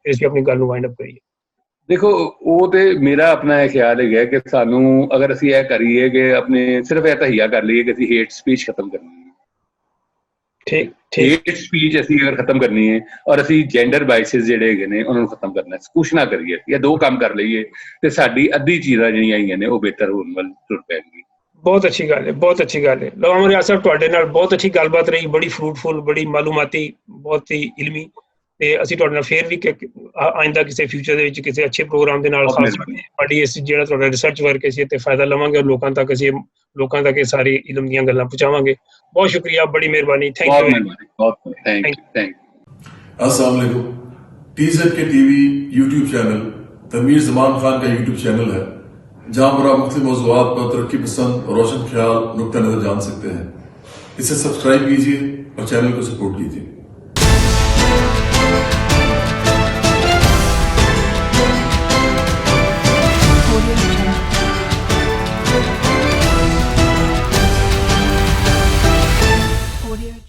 ਅਸੀਂ ਆਪਣੀ ਗੱਲ ਨੂੰ ਵਾਈਂਡ ਅਪ ਕਰੀਏ। देखो वो तो मेरा अपना यह ख्याल है कि सानू अगर असी यह करिए कि अपने सिर्फ यह तहिया कर लीए कि असी हेट स्पीच खत्म करनी है, हेट स्पीच असी अगर खत्म करनी है और असी जेंडर बाइसिस जिहड़े हैगे ने उन्हां नूं खत्म करना है, कुछ ना करिए या दो काम कर लईए ते साडी अद्धी चीज़ां जिहड़ियां हैगियां ने वो बेहतर होण वल तुर पैणगी। बहुत अच्छी गल है, बहुत अच्छी गल है। नौम रियाज़ साहब, तुहाडे नाल बहुत अच्छी गलबात रही, बड़ी फ्रूटफुल, बड़ी मालूमाती, बहुत ही इलमी। ਤੇ ਅਸੀਂ ਤੁਹਾਡੇ ਨਾਲ ਫੇਰ ਵੀ ਆਇੰਦਾ ਕਿਸੇ ਫਿਊਚਰ ਦੇ ਵਿੱਚ ਕਿਸੇ ਅੱਛੇ ਪ੍ਰੋਗਰਾਮ ਦੇ ਨਾਲ ਖਾਸ ਸਾਡੀ ਇਸ ਜਿਹੜਾ ਤੁਹਾਡਾ ਰਿਸਰਚ ਵਰਕ ਅਸੀਂ ਤੇ ਫਾਇਦਾ ਲਵਾਂਗੇ ਔਰ ਲੋਕਾਂ ਤੱਕ ਇਹ ਸਾਰੀ ਇਲਮ ਦੀਆਂ ਗੱਲਾਂ ਪਹੁੰਚਾਵਾਂਗੇ। ਬਹੁਤ ਸ਼ੁਕਰੀਆ, ਬੜੀ ਮਿਹਰਬਾਨੀ, ਥੈਂਕ ਯੂ। अस्सलाम वालेकुम। TZ के टीवी यूट्यूब चैनल तनवीर ज़मान खान का यूट्यूब चैनल है जहां पर आप मुख्तलिफ मौज़ूआत पर तरक्की पसंद और रोशन ख्याल नुक्ता नज़र जान सकते हैं। इसे सब्सक्राइब कीजिए और चैनल को सपोर्ट कीजिए।